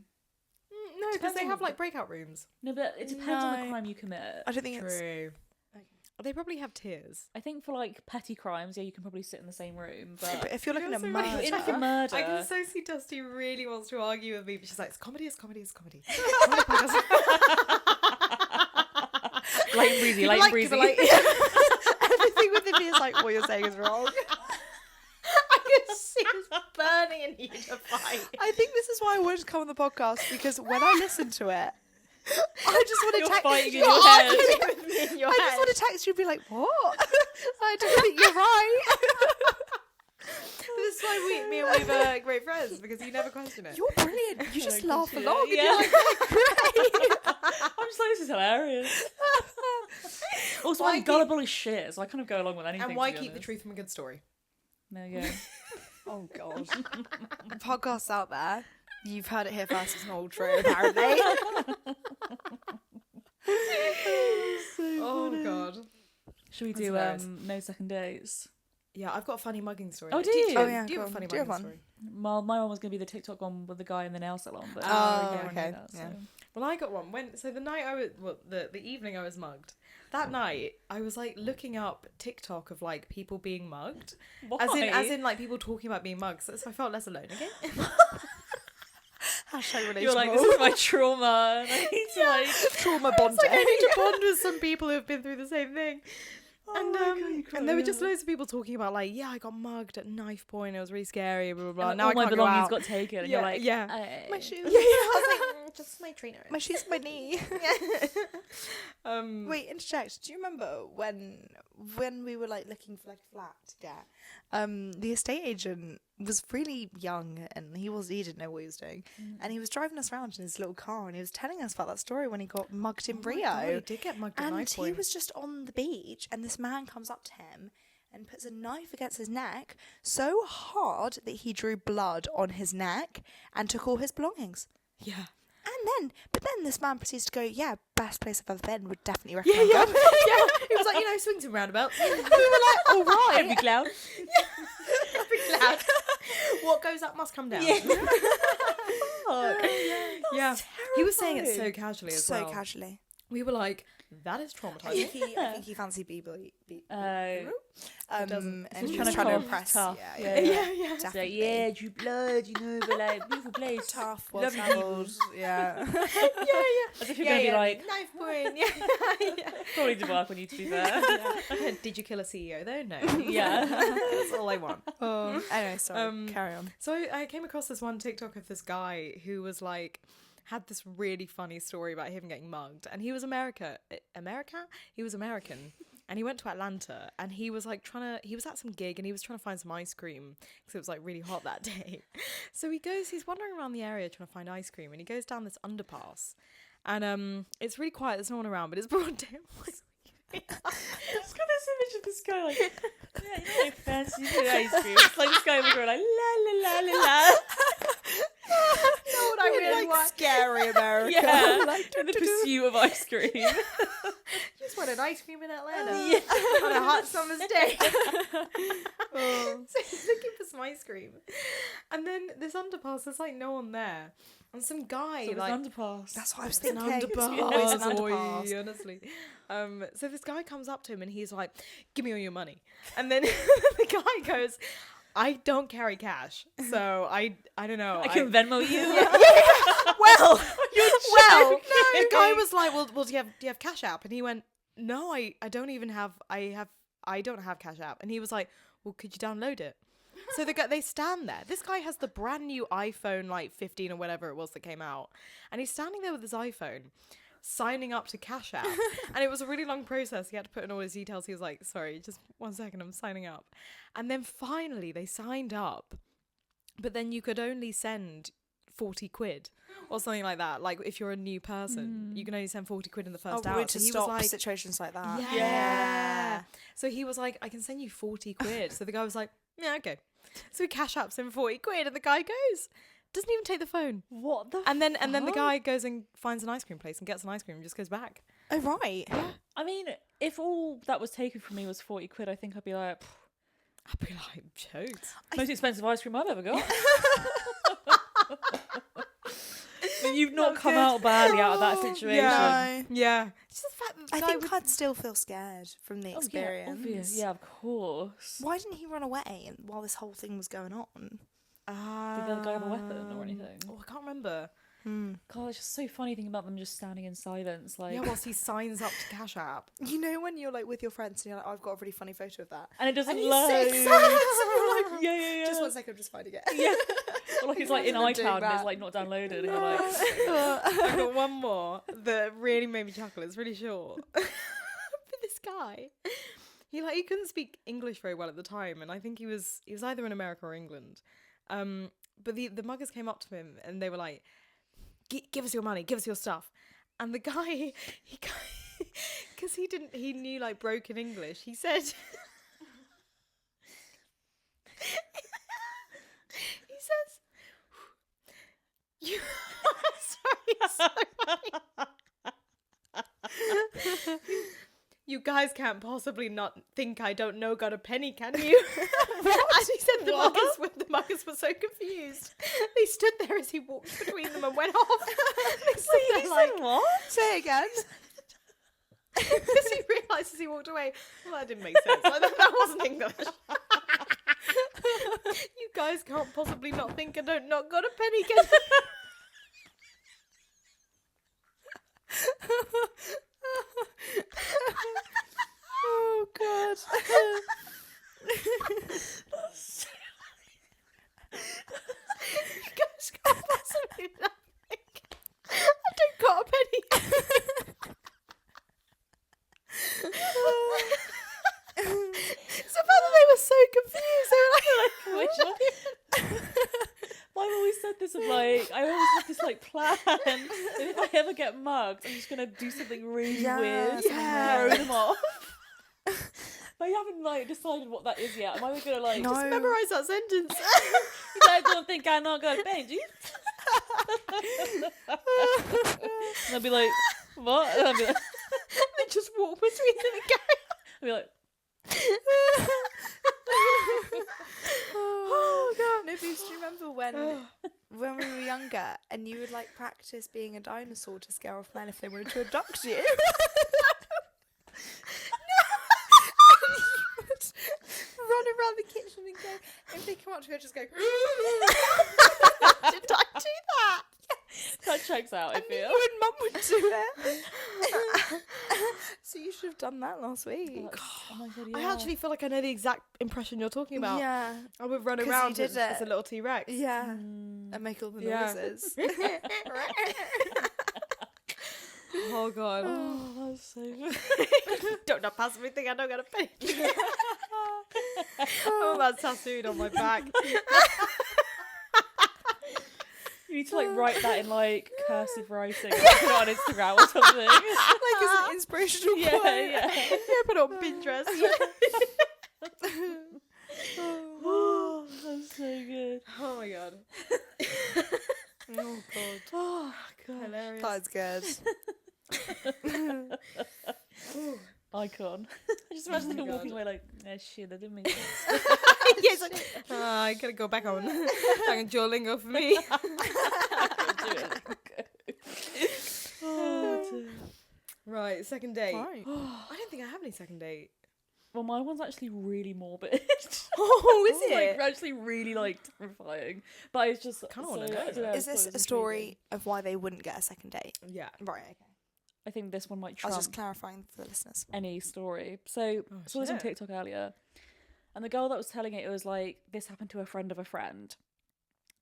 [SPEAKER 2] because
[SPEAKER 1] Depends
[SPEAKER 2] they
[SPEAKER 1] on
[SPEAKER 2] have
[SPEAKER 1] the-
[SPEAKER 2] like breakout rooms.
[SPEAKER 1] No, but it depends on the
[SPEAKER 3] No.
[SPEAKER 1] crime you commit.
[SPEAKER 3] I don't think it's.
[SPEAKER 2] True. They probably have tiers.
[SPEAKER 1] I think for like petty crimes, yeah, you can probably sit in the same room.
[SPEAKER 3] But
[SPEAKER 1] But
[SPEAKER 3] if you're looking at
[SPEAKER 2] You're so
[SPEAKER 3] murder,
[SPEAKER 2] right.
[SPEAKER 1] in like a murder,
[SPEAKER 2] I can so see Dusty really wants to argue with me, but she's like, it's comedy, it's comedy, it's comedy. Comedy podcast.
[SPEAKER 1] light and breezy, light and breezy.
[SPEAKER 3] everything within me is like, what you're saying is wrong.
[SPEAKER 2] I can see it's burning in you to fight.
[SPEAKER 3] I think this is why I wanted to come on the podcast because when I listen to it, I just want to
[SPEAKER 1] You're
[SPEAKER 3] text
[SPEAKER 1] fighting in
[SPEAKER 3] you.
[SPEAKER 1] your head.
[SPEAKER 2] with me in your
[SPEAKER 3] I just
[SPEAKER 2] head.
[SPEAKER 3] want to text you and be like, what? I don't think you're right.
[SPEAKER 2] This is why me and Weave are great friends, because you never question it.
[SPEAKER 3] You're brilliant. You just laugh
[SPEAKER 1] Yeah.
[SPEAKER 3] along.
[SPEAKER 1] Yeah.
[SPEAKER 3] And you're like, great.
[SPEAKER 1] I'm just like, this is hilarious. Also,
[SPEAKER 2] Why
[SPEAKER 1] I'm
[SPEAKER 2] keep-
[SPEAKER 1] gullible as shit, so I kind of go along with anything.
[SPEAKER 2] And why
[SPEAKER 1] to be
[SPEAKER 2] keep the
[SPEAKER 1] honest.
[SPEAKER 2] truth from a good story?
[SPEAKER 1] There you go.
[SPEAKER 3] Oh, God. Podcasts out there. You've heard it here first. It's not all true, apparently.
[SPEAKER 2] Oh god.
[SPEAKER 1] Should we
[SPEAKER 2] That's
[SPEAKER 1] do
[SPEAKER 2] hilarious.
[SPEAKER 1] no second dates?
[SPEAKER 2] Yeah, I've got a funny mugging story.
[SPEAKER 1] Oh, do you?
[SPEAKER 3] Oh, yeah,
[SPEAKER 2] Do you
[SPEAKER 3] go
[SPEAKER 2] have a
[SPEAKER 3] on.
[SPEAKER 2] funny
[SPEAKER 3] Do you have
[SPEAKER 2] mugging
[SPEAKER 3] one?
[SPEAKER 2] story?
[SPEAKER 1] Well, my one was going to be the TikTok one with the guy in the nail salon, but
[SPEAKER 3] Oh,
[SPEAKER 1] I don't
[SPEAKER 3] okay,
[SPEAKER 1] know that,
[SPEAKER 3] yeah.
[SPEAKER 1] so.
[SPEAKER 2] Well, I got one. So the night the evening I was mugged. That night I was like looking up TikTok of like people being mugged,
[SPEAKER 1] Why?
[SPEAKER 2] as in like people talking about being mugged. So I felt less alone. Okay.
[SPEAKER 3] Hashtag relatable.
[SPEAKER 1] You're like, this is my trauma. And I need to like.
[SPEAKER 3] trauma bonding.
[SPEAKER 2] It's like I need to bond with some people who've been through the same thing. And
[SPEAKER 1] my God, you
[SPEAKER 2] and there were
[SPEAKER 1] cry.
[SPEAKER 2] just loads of people talking about like, yeah, I got mugged at knife point. It was really scary. Blah blah blah.
[SPEAKER 1] And
[SPEAKER 2] Now
[SPEAKER 1] all
[SPEAKER 2] I
[SPEAKER 1] my
[SPEAKER 2] can't go
[SPEAKER 1] belongings
[SPEAKER 2] out.
[SPEAKER 1] got taken, and
[SPEAKER 2] Yeah,
[SPEAKER 1] you're like,
[SPEAKER 2] yeah.
[SPEAKER 3] My shoes.
[SPEAKER 2] Yeah, I was like, just my trainer.
[SPEAKER 3] My shoes, my knee.
[SPEAKER 2] Um,
[SPEAKER 3] Wait, interject. Do you remember when we were like looking for like a flat to get? The estate agent was really young and he didn't know what he was doing, and he was driving us around in his little car and he was telling us about that story when he got mugged in
[SPEAKER 2] oh my
[SPEAKER 3] Rio.
[SPEAKER 2] God, he did get mugged at
[SPEAKER 3] And
[SPEAKER 2] knife
[SPEAKER 3] he
[SPEAKER 2] point.
[SPEAKER 3] was just on the beach, and this man comes up to him and puts a knife against his neck so hard that he drew blood on his neck and took all his belongings.
[SPEAKER 2] Yeah.
[SPEAKER 3] But then this man proceeds to go, yeah, best place I've ever been, would definitely
[SPEAKER 2] Yeah,
[SPEAKER 3] recommend
[SPEAKER 2] yeah,
[SPEAKER 3] going.
[SPEAKER 2] yeah. He was like, you know, swings and roundabouts.
[SPEAKER 3] We were like, all right.
[SPEAKER 1] every cloud.
[SPEAKER 2] Every cloud. What goes up must come down.
[SPEAKER 1] Yeah.
[SPEAKER 2] Yeah. He was saying it so
[SPEAKER 1] terrifying.
[SPEAKER 2] casually as
[SPEAKER 3] So
[SPEAKER 2] well.
[SPEAKER 3] casually.
[SPEAKER 2] we were like, that is traumatizing.
[SPEAKER 3] I think he fancied Bibi.
[SPEAKER 2] Doesn't.
[SPEAKER 3] And he
[SPEAKER 1] trying
[SPEAKER 3] was
[SPEAKER 1] to
[SPEAKER 3] trying to
[SPEAKER 1] cough
[SPEAKER 3] impress.
[SPEAKER 1] tough.
[SPEAKER 3] Yeah.
[SPEAKER 2] Yeah.
[SPEAKER 1] It's like,
[SPEAKER 3] Definitely.
[SPEAKER 1] yeah, Drew Blood, you know, but like, beautiful place.
[SPEAKER 3] Tough, well
[SPEAKER 1] Lovely
[SPEAKER 3] travelled. Yeah.
[SPEAKER 1] As if you're going to be like,
[SPEAKER 2] knife point. Yeah.
[SPEAKER 1] probably to work on you, to be fair.
[SPEAKER 2] Did you kill a CEO though? No.
[SPEAKER 1] Yeah.
[SPEAKER 2] That's all I want.
[SPEAKER 3] Anyway, sorry. Carry on.
[SPEAKER 2] So I came across this one TikTok of this guy who was like, had this really funny story about him getting mugged, and he was American, and he went to Atlanta, and he was like he was at some gig, and he was trying to find some ice cream because it was like really hot that day. So he's wandering around the area trying to find ice cream, and he goes down this underpass, and it's really quiet, there's no one around, but it's broad daylight.
[SPEAKER 1] I've just got this image of this guy like, yeah, you know, like fancy ice cream. It's like this guy over there like, la la la la la.
[SPEAKER 2] What I really want.
[SPEAKER 3] Scary America.
[SPEAKER 1] Yeah, like in the pursuit of ice cream.
[SPEAKER 2] Just want an ice cream in Atlanta
[SPEAKER 1] Yeah.
[SPEAKER 2] on a hot summer's day. So he's looking for some ice cream, and then this underpass, there's like no one there, and some guy
[SPEAKER 1] So
[SPEAKER 2] like
[SPEAKER 1] underpass.
[SPEAKER 3] That's what I was
[SPEAKER 2] it's an
[SPEAKER 3] thinking.
[SPEAKER 2] underpass.
[SPEAKER 3] Always an
[SPEAKER 2] Boy,
[SPEAKER 3] underpass.
[SPEAKER 2] honestly. So this guy comes up to him and he's like, "Give me all your money," and then the guy goes, "I don't carry cash, so I don't know.
[SPEAKER 1] I can Venmo you.
[SPEAKER 2] Well,
[SPEAKER 1] You're
[SPEAKER 2] the guy was like, "Well, do you have Cash App?" And he went, "No, I don't even have. I don't have Cash App." And he was like, "Well, could you download it?" So they stand there. This guy has the brand new iPhone, like 15 or whatever it was that came out, and he's standing there with his iPhone, signing up to Cash App. And it was a really long process. He had to put in all his details. He was like, "Sorry, just 1 second, I'm signing up." And then finally they signed up, but then you could only send 40 quid or something like that. Like if you're a new person, you can only send 40 quid in the first hour.
[SPEAKER 3] To
[SPEAKER 2] So he
[SPEAKER 3] stop
[SPEAKER 2] was like,
[SPEAKER 3] situations like that.
[SPEAKER 2] yeah. So he was like, "I can send you 40 quid. So the guy was like, "Yeah, okay." So he Cash Apps him 40 quid, and the guy goes, doesn't even take the phone.
[SPEAKER 1] What the?
[SPEAKER 2] And then the guy goes and finds an ice cream place and gets an ice cream and just goes back.
[SPEAKER 3] Oh, right.
[SPEAKER 1] I mean, if all that was taken from me was 40 quid, I think I'd be like,
[SPEAKER 2] I'd be like, jokes.
[SPEAKER 1] most expensive ice cream I've ever got. I mean, you've not come out badly out of that situation.
[SPEAKER 3] No.
[SPEAKER 2] Yeah. It's just the fact that the
[SPEAKER 3] I
[SPEAKER 2] guy
[SPEAKER 3] think
[SPEAKER 2] would...
[SPEAKER 3] I'd still feel scared from the experience.
[SPEAKER 1] Yeah, obvious. Yeah, of course.
[SPEAKER 3] Why didn't he run away while this whole thing was going on?
[SPEAKER 1] Did the guy have a weapon or anything?
[SPEAKER 2] Oh, I can't remember.
[SPEAKER 1] God, it's just so funny thinking about them just standing in silence. Like,
[SPEAKER 2] Yeah, whilst he signs up to Cash App.
[SPEAKER 3] You know when you're like with your friends and you're like, "Oh, I've got a really funny photo of that."
[SPEAKER 1] and it doesn't
[SPEAKER 3] And you
[SPEAKER 1] load.
[SPEAKER 3] say silence and you're like,
[SPEAKER 1] Yeah.
[SPEAKER 3] "Just 1 second, I'm just finding it."
[SPEAKER 1] Yeah. Or like it's like in
[SPEAKER 3] Imagine them doing
[SPEAKER 1] iCloud and it's
[SPEAKER 3] that.
[SPEAKER 1] like not downloaded. And you're like,
[SPEAKER 2] I've got one more that really made me chuckle. It's really short. But this guy, he couldn't speak English very well at the time, and I think he was either in America or England. But the muggers came up to him and they were like, "Give us your money, give us your stuff." And the guy, because he knew like broken English, he said, he says, "You, sorry, you guys can't possibly not think I don't know got a penny, can you?" And he said the muggers were so confused. They stood there as he walked between them and went off. They stood there like,
[SPEAKER 1] what?
[SPEAKER 3] Say it again.
[SPEAKER 2] because he realised as he walked away, well, that didn't make sense. Like, that wasn't English. You guys can't possibly not think I don't not got a penny, can you?
[SPEAKER 3] Oh God.
[SPEAKER 2] You guys can't possibly not think I don't got a penny. It's the fact that they were so confused. They were like,
[SPEAKER 1] Well, I've always said this of like, I always have this like plan. And if I ever get mugged, I'm just gonna do something really weird
[SPEAKER 2] Yeah.
[SPEAKER 1] to throw them off. But I haven't like decided what that is yet. Am I gonna like
[SPEAKER 3] No.
[SPEAKER 2] just memorise that sentence.
[SPEAKER 1] You guys don't think I'm not gonna pay, do you? And I'll be like, what? And I'll be like,
[SPEAKER 2] They just walk between them and go.
[SPEAKER 1] I'll be like,
[SPEAKER 3] Oh God. No, Boost, do you remember when we were younger and you would like practice being a dinosaur to scare off men if they wanted to abduct you. Run around the kitchen and go, if they come up to her, just go, did I do that?
[SPEAKER 1] That checks out, I
[SPEAKER 3] And
[SPEAKER 1] feel.
[SPEAKER 3] you and mum would do it. So you should have done that last week.
[SPEAKER 1] Oh my god,
[SPEAKER 2] I
[SPEAKER 1] yeah.
[SPEAKER 2] actually feel like I know the exact impression you're talking about.
[SPEAKER 3] Yeah.
[SPEAKER 2] I would run
[SPEAKER 3] 'Cause you
[SPEAKER 2] around
[SPEAKER 3] did
[SPEAKER 2] as
[SPEAKER 3] it.
[SPEAKER 2] a little T-Rex.
[SPEAKER 3] Yeah.
[SPEAKER 1] Mm.
[SPEAKER 3] And make all the
[SPEAKER 2] Yeah.
[SPEAKER 3] noises.
[SPEAKER 2] Oh god.
[SPEAKER 1] Oh, that's so good.
[SPEAKER 2] Don't not pass me thing I don't gotta pay. Oh, that's tattooed on my back.
[SPEAKER 1] You need to like write that in like cursive writing, like, put it on Instagram or something.
[SPEAKER 3] Like as an inspirational
[SPEAKER 1] Yeah,
[SPEAKER 3] quote.
[SPEAKER 1] yeah.
[SPEAKER 2] Yeah, put it on Pinterest.
[SPEAKER 1] Oh, that's so good.
[SPEAKER 2] Oh my god. Oh god.
[SPEAKER 1] Oh god.
[SPEAKER 2] Hilarious.
[SPEAKER 3] That's good.
[SPEAKER 1] Icon. I just imagine them walking away like, eh, shit, that didn't make sense.
[SPEAKER 2] Yes, like, I gotta go back on Duolingo for me.
[SPEAKER 1] Oh, dear.
[SPEAKER 2] Right, second date.
[SPEAKER 3] Right.
[SPEAKER 2] I don't think I have any second date.
[SPEAKER 1] Well, my one's actually really morbid.
[SPEAKER 2] Oh, is
[SPEAKER 1] Like,
[SPEAKER 2] it?
[SPEAKER 1] actually really like terrifying. But it's just
[SPEAKER 2] Kinda
[SPEAKER 1] so,
[SPEAKER 2] wanna know.
[SPEAKER 1] I don't know,
[SPEAKER 3] Is
[SPEAKER 1] I thought
[SPEAKER 3] this
[SPEAKER 1] it
[SPEAKER 3] a
[SPEAKER 1] was
[SPEAKER 3] story
[SPEAKER 1] intriguing.
[SPEAKER 3] of why they wouldn't get a second date?
[SPEAKER 2] Yeah.
[SPEAKER 3] Right, okay.
[SPEAKER 1] I think this one might
[SPEAKER 3] I
[SPEAKER 1] trump
[SPEAKER 3] was just clarifying for the listeners.
[SPEAKER 1] any story. So
[SPEAKER 2] Oh,
[SPEAKER 1] I saw this on
[SPEAKER 2] shit.
[SPEAKER 1] TikTok earlier, and the girl that was telling it, it was like this happened to a friend of a friend.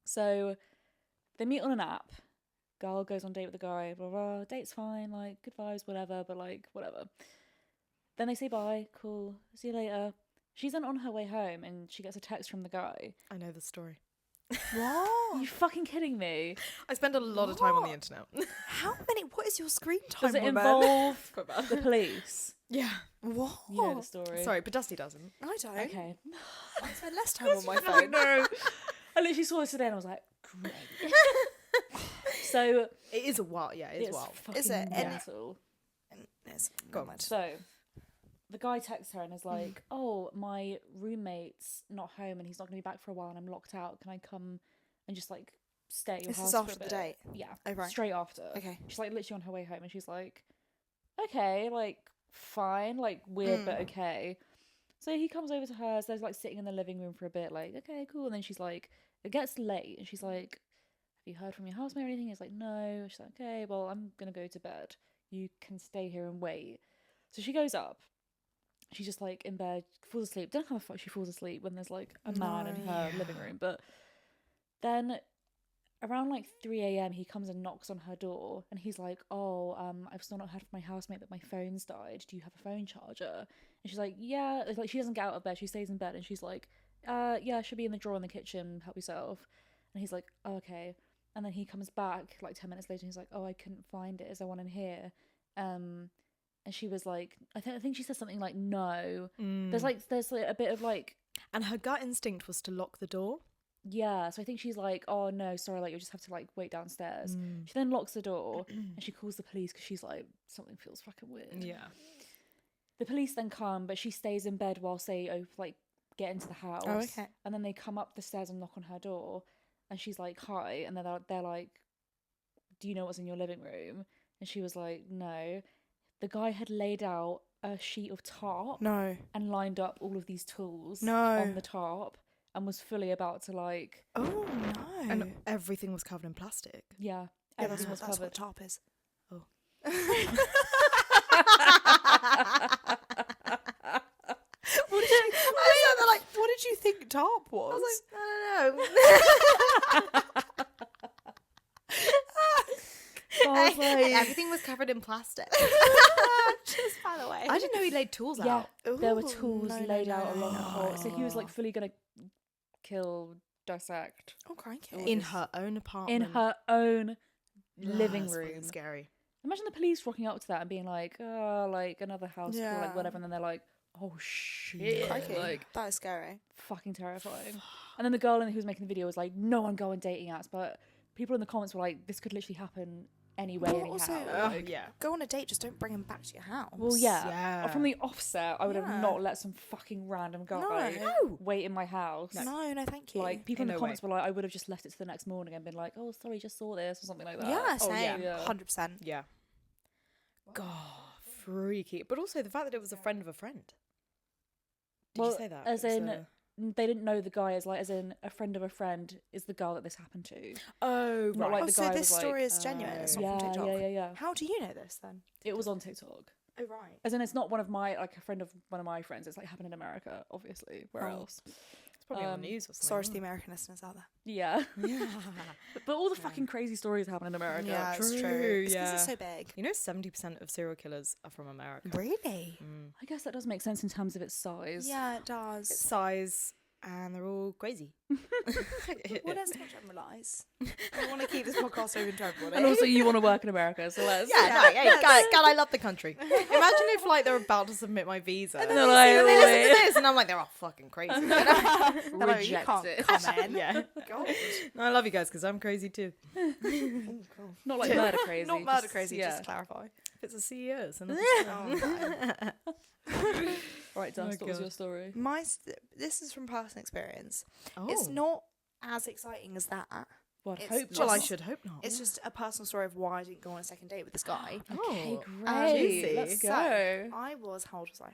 [SPEAKER 1] So they meet on an app. Girl goes on date with the guy. Blah blah. Date's fine, like good vibes, whatever. But like whatever. Then they say bye. Cool. See you later. She's then on her way home, and she gets a text from the guy.
[SPEAKER 2] I know the story.
[SPEAKER 1] Are you fucking kidding me?
[SPEAKER 2] I spend a lot of time on the
[SPEAKER 3] What?
[SPEAKER 2] internet.
[SPEAKER 3] What is your screen time,
[SPEAKER 1] Does it
[SPEAKER 3] woman?
[SPEAKER 1] involve
[SPEAKER 2] Quite bad.
[SPEAKER 1] the police?
[SPEAKER 2] Yeah.
[SPEAKER 3] What?
[SPEAKER 1] You know the story.
[SPEAKER 2] Sorry, but Dusty doesn't.
[SPEAKER 3] I don't.
[SPEAKER 1] Okay.
[SPEAKER 3] I spend less time on my
[SPEAKER 1] I
[SPEAKER 3] phone.
[SPEAKER 1] know. I literally saw this today and I was like, great. So
[SPEAKER 2] It is a wild. Yeah, it is
[SPEAKER 1] it's
[SPEAKER 2] wild.
[SPEAKER 1] fucking
[SPEAKER 3] Is it? And-
[SPEAKER 1] mental.
[SPEAKER 3] Yes.
[SPEAKER 2] Go on.
[SPEAKER 3] Mad.
[SPEAKER 1] So the guy texts her and is like, oh, my roommate's not home and he's not going to be back for a while and I'm locked out. Can I come and just like stay at your
[SPEAKER 3] This
[SPEAKER 1] house
[SPEAKER 3] is
[SPEAKER 1] for a
[SPEAKER 3] after the
[SPEAKER 1] bit?"
[SPEAKER 3] date?
[SPEAKER 1] Yeah.
[SPEAKER 3] Oh, right.
[SPEAKER 1] Straight after.
[SPEAKER 3] Okay.
[SPEAKER 1] She's like literally on her way home and she's like, okay, like fine, like weird but okay. So he comes over to her, so they're like sitting in the living room for a bit, like, okay, cool. And then she's like, it gets late and she's like, have you heard from your housemate or anything? He's like, no. She's like, okay, well, I'm gonna go to bed. You can stay here and wait. So she goes up. She's just like in bed, falls asleep. Don't know how the fuck she falls asleep when there's like a man in her living room. But then around like 3 a.m. he comes and knocks on her door and he's like, oh, I've still not heard from my housemate that my phone's died. Do you have a phone charger? And she's like, yeah. Like she doesn't get out of bed. She stays in bed and she's like, yeah, should be in the drawer in the kitchen. Help yourself. And he's like, oh, okay. And then he comes back like 10 minutes later and he's like, oh, I couldn't find it. Is there one in here? And she was like, I think she said something like, no. There's like a bit of like,
[SPEAKER 2] And her gut instinct was to lock the door.
[SPEAKER 1] yeah. So I think she's like, oh no, sorry, like you'll just have to like wait downstairs. She then locks the door and she calls the police because she's like, something feels fucking weird.
[SPEAKER 2] Yeah.
[SPEAKER 1] The police then come, but she stays in bed whilst they like get into the house.
[SPEAKER 3] Oh, okay.
[SPEAKER 1] And then they come up the stairs and knock on her door, and she's like, hi, and then they're like, do you know what's in your living room? And she was like, no. The guy had laid out a sheet of tarp
[SPEAKER 3] No.
[SPEAKER 1] and lined up all of these tools
[SPEAKER 3] No.
[SPEAKER 1] on the tarp and was fully about to like,
[SPEAKER 3] Oh no.
[SPEAKER 2] And everything was covered in plastic.
[SPEAKER 1] yeah,
[SPEAKER 3] yeah, that's
[SPEAKER 1] everything was
[SPEAKER 3] what
[SPEAKER 1] covered.
[SPEAKER 3] tarp is.
[SPEAKER 2] Oh.
[SPEAKER 3] What did you? I was like, what did you think tarp was?
[SPEAKER 2] I was like, I don't know.
[SPEAKER 1] So I was like,
[SPEAKER 2] Everything was covered in plastic.
[SPEAKER 3] Just by the way.
[SPEAKER 2] I didn't know he laid tools
[SPEAKER 1] yeah,
[SPEAKER 2] out.
[SPEAKER 1] there were
[SPEAKER 3] Ooh,
[SPEAKER 1] tools
[SPEAKER 3] no, no,
[SPEAKER 1] laid out
[SPEAKER 3] no,
[SPEAKER 1] along the whole. So he was
[SPEAKER 3] no.
[SPEAKER 1] like fully gonna kill, dissect
[SPEAKER 3] Oh, crikey.
[SPEAKER 2] In her own apartment.
[SPEAKER 1] in her own
[SPEAKER 2] Yeah,
[SPEAKER 1] living
[SPEAKER 2] that's fucking
[SPEAKER 1] room.
[SPEAKER 2] Scary.
[SPEAKER 1] Imagine the police rocking up to that and being like, oh, like another house call,
[SPEAKER 3] Yeah.
[SPEAKER 1] like whatever, and then they're like, oh shit,
[SPEAKER 3] Crikey.
[SPEAKER 1] like
[SPEAKER 3] That is scary.
[SPEAKER 1] fucking terrifying. And then the girl who was making the video was like, no one go on dating apps, but people in the comments were like, this could literally happen anyway,
[SPEAKER 3] Well,
[SPEAKER 1] anyhow.
[SPEAKER 3] also,
[SPEAKER 1] Like,
[SPEAKER 2] yeah.
[SPEAKER 3] Go on a date, just don't bring him back to your house.
[SPEAKER 1] well, yeah.
[SPEAKER 2] Yeah.
[SPEAKER 1] From the offset, I would have
[SPEAKER 3] Yeah.
[SPEAKER 1] not let some fucking random guy
[SPEAKER 3] No.
[SPEAKER 1] wait in my house.
[SPEAKER 3] No, thank you.
[SPEAKER 1] Like, people
[SPEAKER 2] In
[SPEAKER 1] in the
[SPEAKER 2] no
[SPEAKER 1] comments were like, I would have just left it to the next morning and been like, oh, sorry, just saw this, or something like that.
[SPEAKER 3] yeah,
[SPEAKER 2] Oh, yeah.
[SPEAKER 3] same.
[SPEAKER 1] Yeah.
[SPEAKER 3] 100%.
[SPEAKER 2] Yeah. God, freaky. But also the fact that it was a friend of a friend. Did
[SPEAKER 1] Well,
[SPEAKER 2] you say that?
[SPEAKER 1] as
[SPEAKER 2] It was
[SPEAKER 1] in- They didn't know the guy as in a friend of a friend is the girl that this happened to.
[SPEAKER 2] Oh,
[SPEAKER 1] Not
[SPEAKER 2] right.
[SPEAKER 1] like
[SPEAKER 3] Oh,
[SPEAKER 1] the
[SPEAKER 3] so
[SPEAKER 1] guy
[SPEAKER 3] this
[SPEAKER 1] was
[SPEAKER 3] story
[SPEAKER 1] like,
[SPEAKER 3] is genuine. It's not
[SPEAKER 1] yeah,
[SPEAKER 3] from TikTok.
[SPEAKER 1] yeah.
[SPEAKER 3] How do you know this then?
[SPEAKER 1] It was on TikTok.
[SPEAKER 3] Oh, right.
[SPEAKER 1] As in, it's not one of my, like, a friend of one of my friends. It's, like, happened in America, obviously. Where
[SPEAKER 3] Oh.
[SPEAKER 1] else?
[SPEAKER 2] It's probably on the news or something.
[SPEAKER 3] Sorry to the American listeners out there.
[SPEAKER 1] Yeah.
[SPEAKER 2] Yeah.
[SPEAKER 1] But all the fucking crazy stories happen in America.
[SPEAKER 3] Yeah, it's
[SPEAKER 2] True,
[SPEAKER 3] true. It's 'cause
[SPEAKER 2] yeah.
[SPEAKER 3] it's so big.
[SPEAKER 2] You know, 70% of serial killers are from America.
[SPEAKER 3] Really?
[SPEAKER 1] I guess that does make sense in terms of its size.
[SPEAKER 3] Yeah, it does.
[SPEAKER 2] Size, and they're all crazy.
[SPEAKER 3] Well, let's not generalise. I want to keep this podcast open to everybody.
[SPEAKER 1] And also, you want to work in America, so let's.
[SPEAKER 2] Yeah, no, hey, God, I love the country. Imagine if like they're about to submit my visa.
[SPEAKER 1] they're like,
[SPEAKER 2] and they listen
[SPEAKER 1] wait.
[SPEAKER 2] to this, and I'm like, they're all fucking crazy.
[SPEAKER 3] Hello, you
[SPEAKER 1] Reject
[SPEAKER 3] can't
[SPEAKER 1] it.
[SPEAKER 3] come in.
[SPEAKER 2] Yeah.
[SPEAKER 3] God.
[SPEAKER 2] No, I love you guys because I'm crazy too.
[SPEAKER 1] Not like murder crazy.
[SPEAKER 3] Not murder
[SPEAKER 1] just-
[SPEAKER 3] crazy,
[SPEAKER 1] yeah.
[SPEAKER 3] just to clarify.
[SPEAKER 2] If it's a CEO, so
[SPEAKER 1] Right, Dust,
[SPEAKER 2] Oh,
[SPEAKER 1] what was
[SPEAKER 2] God.
[SPEAKER 1] your story?
[SPEAKER 3] This is from personal experience.
[SPEAKER 2] oh.
[SPEAKER 3] It's not as exciting as that.
[SPEAKER 1] Well, I
[SPEAKER 3] It's
[SPEAKER 1] hope
[SPEAKER 3] just-
[SPEAKER 2] Well,
[SPEAKER 1] not.
[SPEAKER 2] I should hope not.
[SPEAKER 3] It's just a personal story of why I didn't go on a second date with this guy.
[SPEAKER 1] Okay,
[SPEAKER 2] Oh,
[SPEAKER 1] great.
[SPEAKER 2] juicy.
[SPEAKER 1] Let's
[SPEAKER 3] So,
[SPEAKER 1] go.
[SPEAKER 3] I was, how old was I?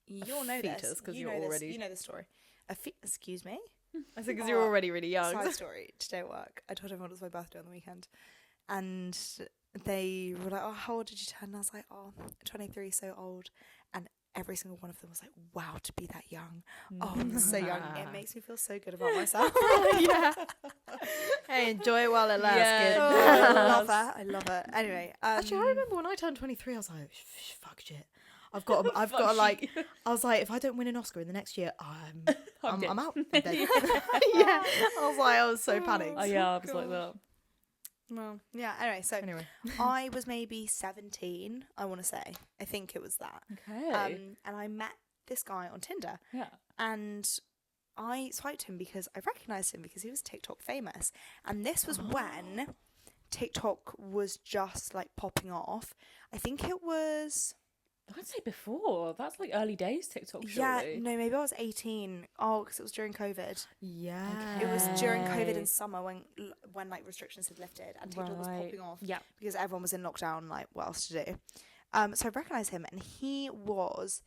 [SPEAKER 3] You'll know
[SPEAKER 2] fetus,
[SPEAKER 3] this.
[SPEAKER 2] 'cause
[SPEAKER 3] You
[SPEAKER 2] you're
[SPEAKER 3] know this.
[SPEAKER 2] already-
[SPEAKER 3] You know the story. Excuse me?
[SPEAKER 2] I think because you're already really young.
[SPEAKER 3] Side story. Today at work, I told everyone it was my birthday on the weekend. And they were like, oh, how old did you turn? And I was like, oh, 23, so old. And every single one of them was like, wow, to be that young. Oh, I'm so young. It makes me feel so good about myself.
[SPEAKER 2] Yeah. Hey, enjoy it while it lasts.
[SPEAKER 1] Yeah.
[SPEAKER 2] kid.
[SPEAKER 3] Oh, I love that. I love it. Anyway.
[SPEAKER 2] Actually, I remember when I turned 23, I was like, fuck shit. I've got to like, I was like, if I don't win an Oscar in the next year, I'm out. I'm dead. Yeah. I was so panicked.
[SPEAKER 1] Oh, yeah, I was like that.
[SPEAKER 3] Well, yeah, anyway, so
[SPEAKER 2] Anyway.
[SPEAKER 3] I was maybe 17, I want to say. I think it was that.
[SPEAKER 1] Okay.
[SPEAKER 3] And I met this guy on Tinder.
[SPEAKER 1] yeah.
[SPEAKER 3] And I swiped him because I recognised him because he was TikTok famous. And this was when TikTok was just like popping off. I think it was...
[SPEAKER 1] I'd say before. That's like early days TikTok,
[SPEAKER 3] Yeah,
[SPEAKER 1] surely.
[SPEAKER 3] no, maybe I was 18. Oh, because it was during COVID.
[SPEAKER 2] Yeah.
[SPEAKER 3] It was during COVID
[SPEAKER 1] Okay.
[SPEAKER 3] in summer when like restrictions had lifted and TikTok was
[SPEAKER 1] Right.
[SPEAKER 3] popping off
[SPEAKER 1] Yeah.
[SPEAKER 3] because everyone was in lockdown. Like, what else to do? So I recognised him, and he was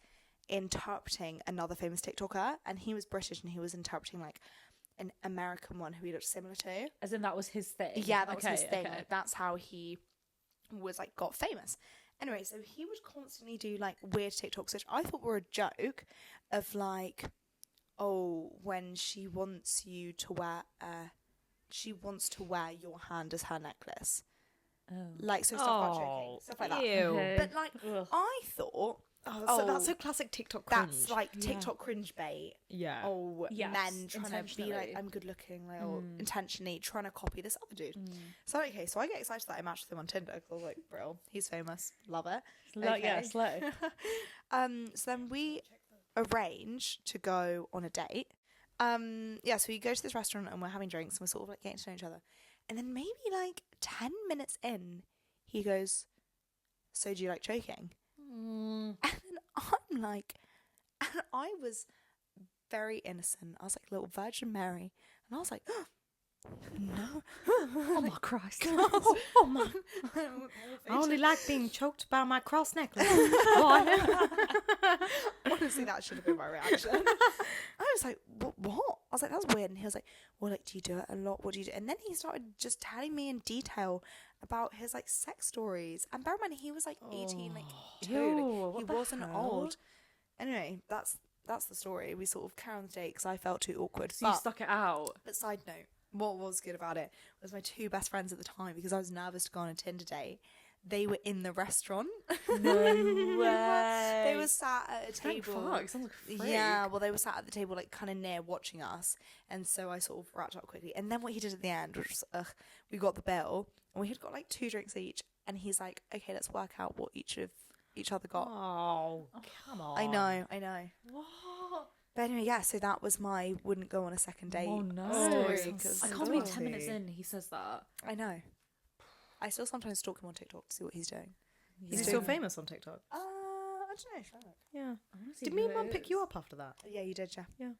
[SPEAKER 3] interpreting another famous TikToker, and he was British, and he was interpreting like an American one who he looked similar to.
[SPEAKER 1] As in that was his thing.
[SPEAKER 3] Yeah, that was his thing.
[SPEAKER 1] Okay.
[SPEAKER 3] Like, that's how he was like got famous. Anyway, so he would constantly do like weird TikToks, which I thought were a joke, of like, oh, when she wants you to wear, she wants to wear your hand as her necklace,
[SPEAKER 1] Oh.
[SPEAKER 3] like so stuff like joking, stuff like that.
[SPEAKER 2] Ew.
[SPEAKER 1] Okay.
[SPEAKER 3] But like,
[SPEAKER 1] Ugh.
[SPEAKER 3] I thought,
[SPEAKER 2] So that's so classic TikTok cringe.
[SPEAKER 3] that's like
[SPEAKER 1] Yeah.
[SPEAKER 3] TikTok cringe bait.
[SPEAKER 2] yeah.
[SPEAKER 3] Oh,
[SPEAKER 1] Yes,
[SPEAKER 3] men trying to be like,
[SPEAKER 1] intentionally.
[SPEAKER 3] I'm good looking, like, or
[SPEAKER 1] Mm.
[SPEAKER 3] intentionally trying to copy this other dude. So okay, so I get excited that I matched with him on Tinder because I was like, bro, he's famous, love it.
[SPEAKER 1] Yeah,
[SPEAKER 3] Okay.
[SPEAKER 1] slow.
[SPEAKER 3] So then we arrange to go on a date. Yeah, so we go to this restaurant and we're having drinks and we're sort of like getting to know each other. And then maybe like 10 minutes in, he goes, so do you like choking? And then I'm like, and I was very innocent. I was like little Virgin Mary. And I was like, no.
[SPEAKER 1] Oh my Christ.
[SPEAKER 2] Oh, man. I only like being choked by my cross necklace. Why?
[SPEAKER 3] Honestly, that should have been my reaction. I was like, what? I was like, that's weird. And he was like, well, like, do you do it a lot? What do you do? And then he started just telling me in detail about his like sex stories. And bear in mind, he was like 18, like two.
[SPEAKER 1] Ew,
[SPEAKER 3] Like, he
[SPEAKER 1] what the
[SPEAKER 3] wasn't
[SPEAKER 1] hell?
[SPEAKER 3] old. Anyway, that's the story. We sort of carry on the date because I felt too awkward.
[SPEAKER 1] So you stuck it out.
[SPEAKER 3] But side note, what was good about it was my two best friends at the time, because I was nervous to go on a Tinder date. They were in the restaurant.
[SPEAKER 1] No way.
[SPEAKER 3] They were sat at a
[SPEAKER 1] Thank
[SPEAKER 3] table.
[SPEAKER 1] fuck. Sounds like a freak.
[SPEAKER 3] Yeah, well, they were sat at the table, like, kind of near watching us. And so I sort of wrapped up quickly. And then what he did at the end was, we got the bill, and we had got, like, 2 drinks each. And he's like, okay, let's work out what each other got.
[SPEAKER 2] Oh, come on.
[SPEAKER 3] I know.
[SPEAKER 1] What?
[SPEAKER 3] But anyway, yeah, so that was my wouldn't go on a second date
[SPEAKER 1] Oh no.
[SPEAKER 3] story.
[SPEAKER 2] sounds
[SPEAKER 3] 'cause
[SPEAKER 1] I
[SPEAKER 2] so
[SPEAKER 1] can't believe 10
[SPEAKER 2] naughty.
[SPEAKER 1] minutes in he says that.
[SPEAKER 3] I know. I still sometimes stalk him on TikTok to see what he's doing.
[SPEAKER 2] Is he still famous on TikTok?
[SPEAKER 3] I don't know. Shut up.
[SPEAKER 2] Yeah.
[SPEAKER 1] Honestly,
[SPEAKER 2] Did me and Mum pick you up after that?
[SPEAKER 3] Yeah, you did, yeah.
[SPEAKER 2] Yeah.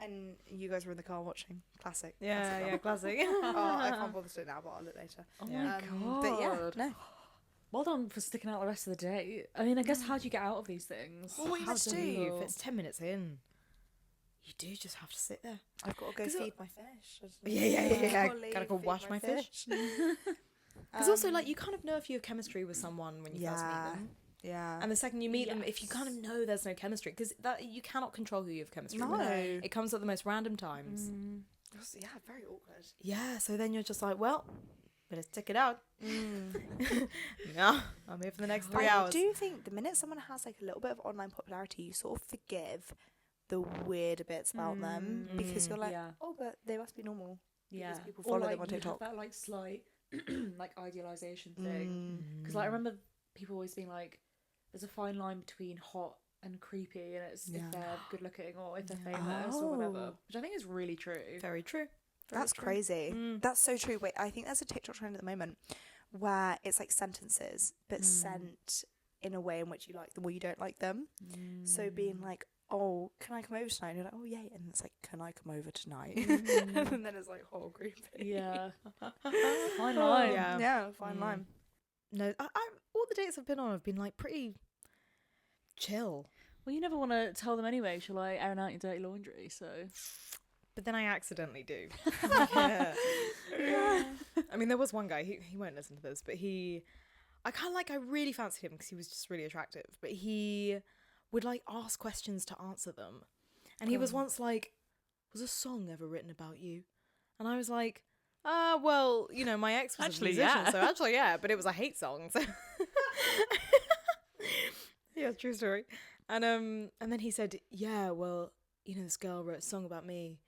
[SPEAKER 3] And you guys were in the car watching. Classic.
[SPEAKER 2] Yeah, classic.
[SPEAKER 3] Oh, I can't bother to do it now, but I'll look later.
[SPEAKER 1] Oh
[SPEAKER 2] Yeah.
[SPEAKER 1] my god.
[SPEAKER 3] But yeah, no.
[SPEAKER 1] Well done for sticking out the rest of the day. I mean, I guess how do you get out of these things?
[SPEAKER 3] Well, what you
[SPEAKER 2] How
[SPEAKER 3] meant to
[SPEAKER 2] do
[SPEAKER 3] do?
[SPEAKER 2] you? If it's 10 minutes in, you do just have to sit there.
[SPEAKER 3] I've got to go
[SPEAKER 2] 'Cause
[SPEAKER 3] feed my fish.
[SPEAKER 2] Yeah.
[SPEAKER 3] Gotta
[SPEAKER 2] Gotta go
[SPEAKER 3] feed
[SPEAKER 2] wash my fish. Because also, like, you kind of know if you have chemistry with someone when you first meet them.
[SPEAKER 3] Yeah.
[SPEAKER 2] And the second you meet them, if you
[SPEAKER 1] Yes.
[SPEAKER 2] kind of know there's no chemistry, because that you cannot control who you have chemistry
[SPEAKER 3] No.
[SPEAKER 2] with. It comes at the most random times.
[SPEAKER 3] Yeah, very awkward.
[SPEAKER 2] Yeah, so then you're just like, well, better stick it out. No, I'm here for the next 3
[SPEAKER 3] I
[SPEAKER 2] hours.
[SPEAKER 3] do think the minute someone has like a little bit of online popularity, you sort of forgive the weirder bits about them because you're like,
[SPEAKER 1] Yeah.
[SPEAKER 3] oh, but they must be normal.
[SPEAKER 1] Yeah.
[SPEAKER 3] Because people
[SPEAKER 1] Or,
[SPEAKER 3] follow
[SPEAKER 1] like,
[SPEAKER 3] them on
[SPEAKER 1] you have
[SPEAKER 3] TikTok.
[SPEAKER 1] that like slight like idealization thing. Because like I remember people always being like, there's a fine line between hot and creepy, and it's
[SPEAKER 3] Yeah.
[SPEAKER 1] if they're good looking or if they're famous or whatever. Which I think is really true.
[SPEAKER 2] Very true.
[SPEAKER 3] That's crazy. That's so true. Wait, I think there's a TikTok trend at the moment where it's like sentences, but sent in a way in which you like them or you don't like them. So being like, oh, can I come over tonight? And you're like, oh, yeah. And it's like, can I come over tonight? And then it's like, oh, creepy.
[SPEAKER 1] Yeah. Fine line.
[SPEAKER 2] Yeah.
[SPEAKER 3] Yeah, fine line.
[SPEAKER 2] No, I, all the dates I've been on have been like pretty chill.
[SPEAKER 1] Well, you never want to tell them anyway. Shall I airing out your dirty laundry? So.
[SPEAKER 2] But then I accidentally do. Yeah. I mean, there was one guy, he won't listen to this, but I really fancied him because he was just really attractive. But he would like ask questions to answer them. And he was once like, was a song ever written about you? And I was like, well, you know, my ex was
[SPEAKER 1] Actually,
[SPEAKER 2] a musician,
[SPEAKER 1] yeah.
[SPEAKER 2] so actually, yeah, but it was a hate song. So yeah, true story. And then he said, yeah, well, you know, this girl wrote a song about me.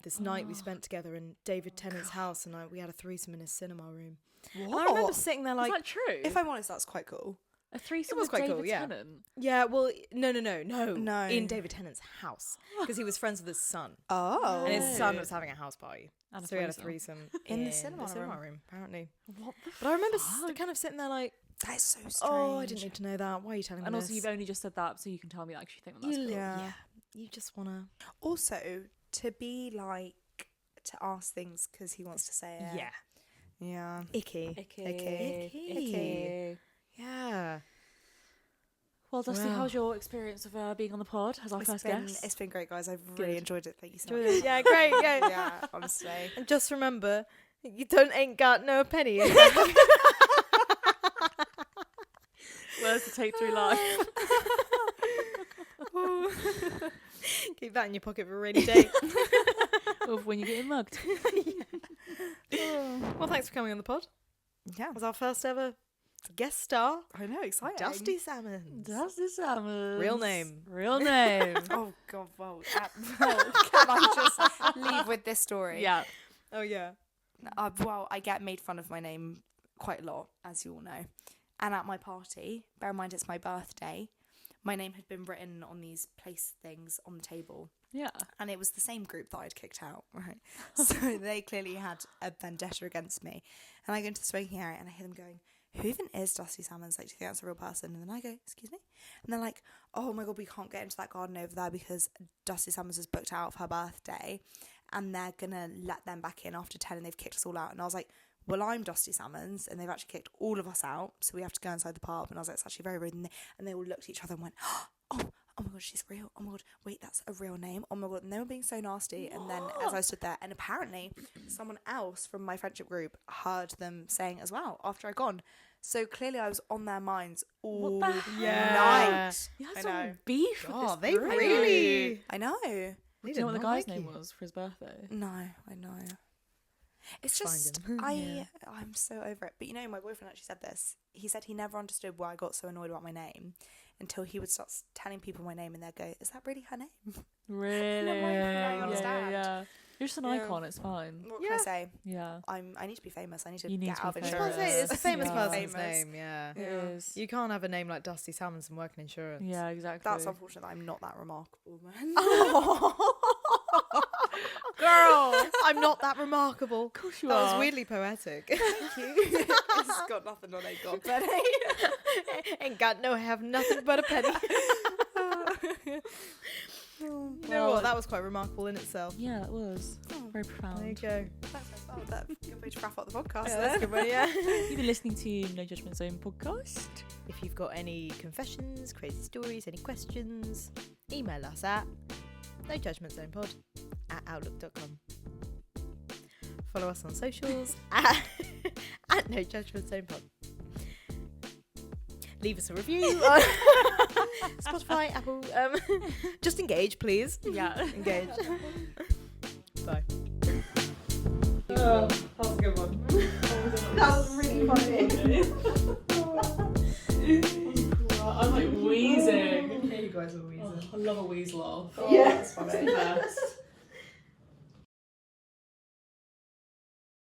[SPEAKER 2] This night we spent together in David Tennant's house, and we had a threesome in his cinema room. And I remember sitting there like,
[SPEAKER 1] Is that true?
[SPEAKER 3] If I'm honest, that's quite cool.
[SPEAKER 1] A threesome
[SPEAKER 2] It was
[SPEAKER 1] with
[SPEAKER 2] quite
[SPEAKER 1] David
[SPEAKER 2] cool, yeah.
[SPEAKER 1] Tennant?
[SPEAKER 2] yeah, well, no,
[SPEAKER 3] No.
[SPEAKER 2] in David Tennant's house, because he was friends with his son,
[SPEAKER 3] Oh.
[SPEAKER 2] and his son was having a house party,
[SPEAKER 1] And a
[SPEAKER 2] so he had a
[SPEAKER 1] threesome.
[SPEAKER 2] threesome
[SPEAKER 3] In the cinema
[SPEAKER 2] room, apparently.
[SPEAKER 1] What the
[SPEAKER 2] But I remember
[SPEAKER 1] fuck?
[SPEAKER 2] kind of sitting there like,
[SPEAKER 3] That is so strange.
[SPEAKER 2] oh, I didn't need to know that. Why are you telling me
[SPEAKER 1] And
[SPEAKER 2] this?
[SPEAKER 1] also, you've only just said that, so you can tell me I actually think that that's cool.
[SPEAKER 3] Yeah.
[SPEAKER 2] You just wanna.
[SPEAKER 3] Also, to be like, to ask things because he wants to say it.
[SPEAKER 2] Yeah.
[SPEAKER 3] Yeah.
[SPEAKER 2] Icky.
[SPEAKER 1] Icky.
[SPEAKER 2] Yeah.
[SPEAKER 1] Well, Dusty,
[SPEAKER 2] Wow.
[SPEAKER 1] how's your experience of being on the pod as our first guest?
[SPEAKER 3] It's been great, guys. I've really enjoyed it. Thank you so much.
[SPEAKER 2] Yeah, great. Yeah.
[SPEAKER 3] Yeah, honestly.
[SPEAKER 2] And just remember, you ain't got no penny.
[SPEAKER 1] Words to take through life.
[SPEAKER 2] Keep that in your pocket for a rainy day.
[SPEAKER 1] Or when you're getting mugged.
[SPEAKER 2] Well, thanks for coming on the pod.
[SPEAKER 3] Yeah.
[SPEAKER 2] It was our first ever guest star,
[SPEAKER 3] I know, exciting.
[SPEAKER 2] Dusty Salmons.
[SPEAKER 1] Dusty Salmons.
[SPEAKER 2] Real name.
[SPEAKER 1] Real name.
[SPEAKER 3] Oh, God, well, can I just leave with this story?
[SPEAKER 1] Yeah.
[SPEAKER 2] Oh, yeah.
[SPEAKER 3] Well, I get made fun of my name quite a lot, as you all know. And at my party, bear in mind it's my birthday, my name had been written on these place things on the table.
[SPEAKER 1] Yeah.
[SPEAKER 3] And it was the same group that I'd kicked out, right? So they clearly had a vendetta against me. And I go into the smoking area and I hear them going, who even is Dusty Salmons? Like, do you think that's a real person? And then I go, excuse me? And they're like, oh my God, we can't get into that garden over there because Dusty Salmons has booked out of her birthday and they're going to let them back in after 10 and they've kicked us all out. And I was like, well, I'm Dusty Salmons and they've actually kicked all of us out. So we have to go inside the pub. And I was like, it's actually very rude. And they all looked at each other and went, oh my God, she's real. Oh my God, wait, that's a real name. Oh my God. And they were being so nasty. And then as I stood there, and apparently someone else from my friendship group heard them saying as well after I'd gone. So clearly I was on their minds all
[SPEAKER 1] What the hell?
[SPEAKER 3] night.
[SPEAKER 1] You had
[SPEAKER 3] I
[SPEAKER 1] some
[SPEAKER 3] know.
[SPEAKER 1] beef
[SPEAKER 2] Oh,
[SPEAKER 1] with this
[SPEAKER 2] they
[SPEAKER 1] group.
[SPEAKER 2] really.
[SPEAKER 3] I know.
[SPEAKER 1] Do you know what the guy's name was for his birthday?
[SPEAKER 3] No, I know. It's
[SPEAKER 2] Find
[SPEAKER 3] just,
[SPEAKER 2] him.
[SPEAKER 3] I'm so over it. But you know, my boyfriend actually said this. He said he never understood why I got so annoyed about my name until he would start telling people my name and they'd go, is that really her name?
[SPEAKER 1] Really?
[SPEAKER 3] I'm like, I
[SPEAKER 1] Yeah,
[SPEAKER 3] understand.
[SPEAKER 1] yeah. You're just an
[SPEAKER 3] Yeah.
[SPEAKER 1] icon, it's fine.
[SPEAKER 3] What can I say?
[SPEAKER 1] Yeah.
[SPEAKER 3] I need to be famous. I need to
[SPEAKER 1] You need
[SPEAKER 3] get
[SPEAKER 1] to
[SPEAKER 3] out
[SPEAKER 1] be
[SPEAKER 3] of
[SPEAKER 1] famous.
[SPEAKER 2] I was
[SPEAKER 3] insurance.
[SPEAKER 2] gonna say, it's a famous
[SPEAKER 1] Yeah.
[SPEAKER 2] person's
[SPEAKER 3] Famous.
[SPEAKER 2] name, yeah.
[SPEAKER 1] It
[SPEAKER 3] Yeah.
[SPEAKER 1] is.
[SPEAKER 2] You can't have a name like Dusty Salmons and work in insurance.
[SPEAKER 1] Yeah, exactly.
[SPEAKER 3] That's unfortunate that I'm not that remarkable, man.
[SPEAKER 1] Girl.
[SPEAKER 2] I'm not that remarkable.
[SPEAKER 1] Of course you
[SPEAKER 2] That
[SPEAKER 1] are.
[SPEAKER 2] was weirdly poetic.
[SPEAKER 3] Thank you. It's got nothing on Ain't Got a Penny.
[SPEAKER 2] Ain't got no have nothing but a penny. You know what? That was quite remarkable in itself.
[SPEAKER 1] Yeah, that was very profound.
[SPEAKER 2] There you go.
[SPEAKER 3] That's a good way to wrap up the podcast.
[SPEAKER 2] Yeah, that's a good one, yeah.
[SPEAKER 1] You've been listening to No Judgment Zone podcast.
[SPEAKER 2] If you've got any confessions, crazy stories, any questions, email us at nojudgmentzonepod@outlook.com. Follow us on socials at No Judgment Zone Pod. Leave us a review on Spotify, Apple. Just engage, please.
[SPEAKER 1] Yeah.
[SPEAKER 2] Engage. Bye.
[SPEAKER 1] That was a good one.
[SPEAKER 3] That was really funny.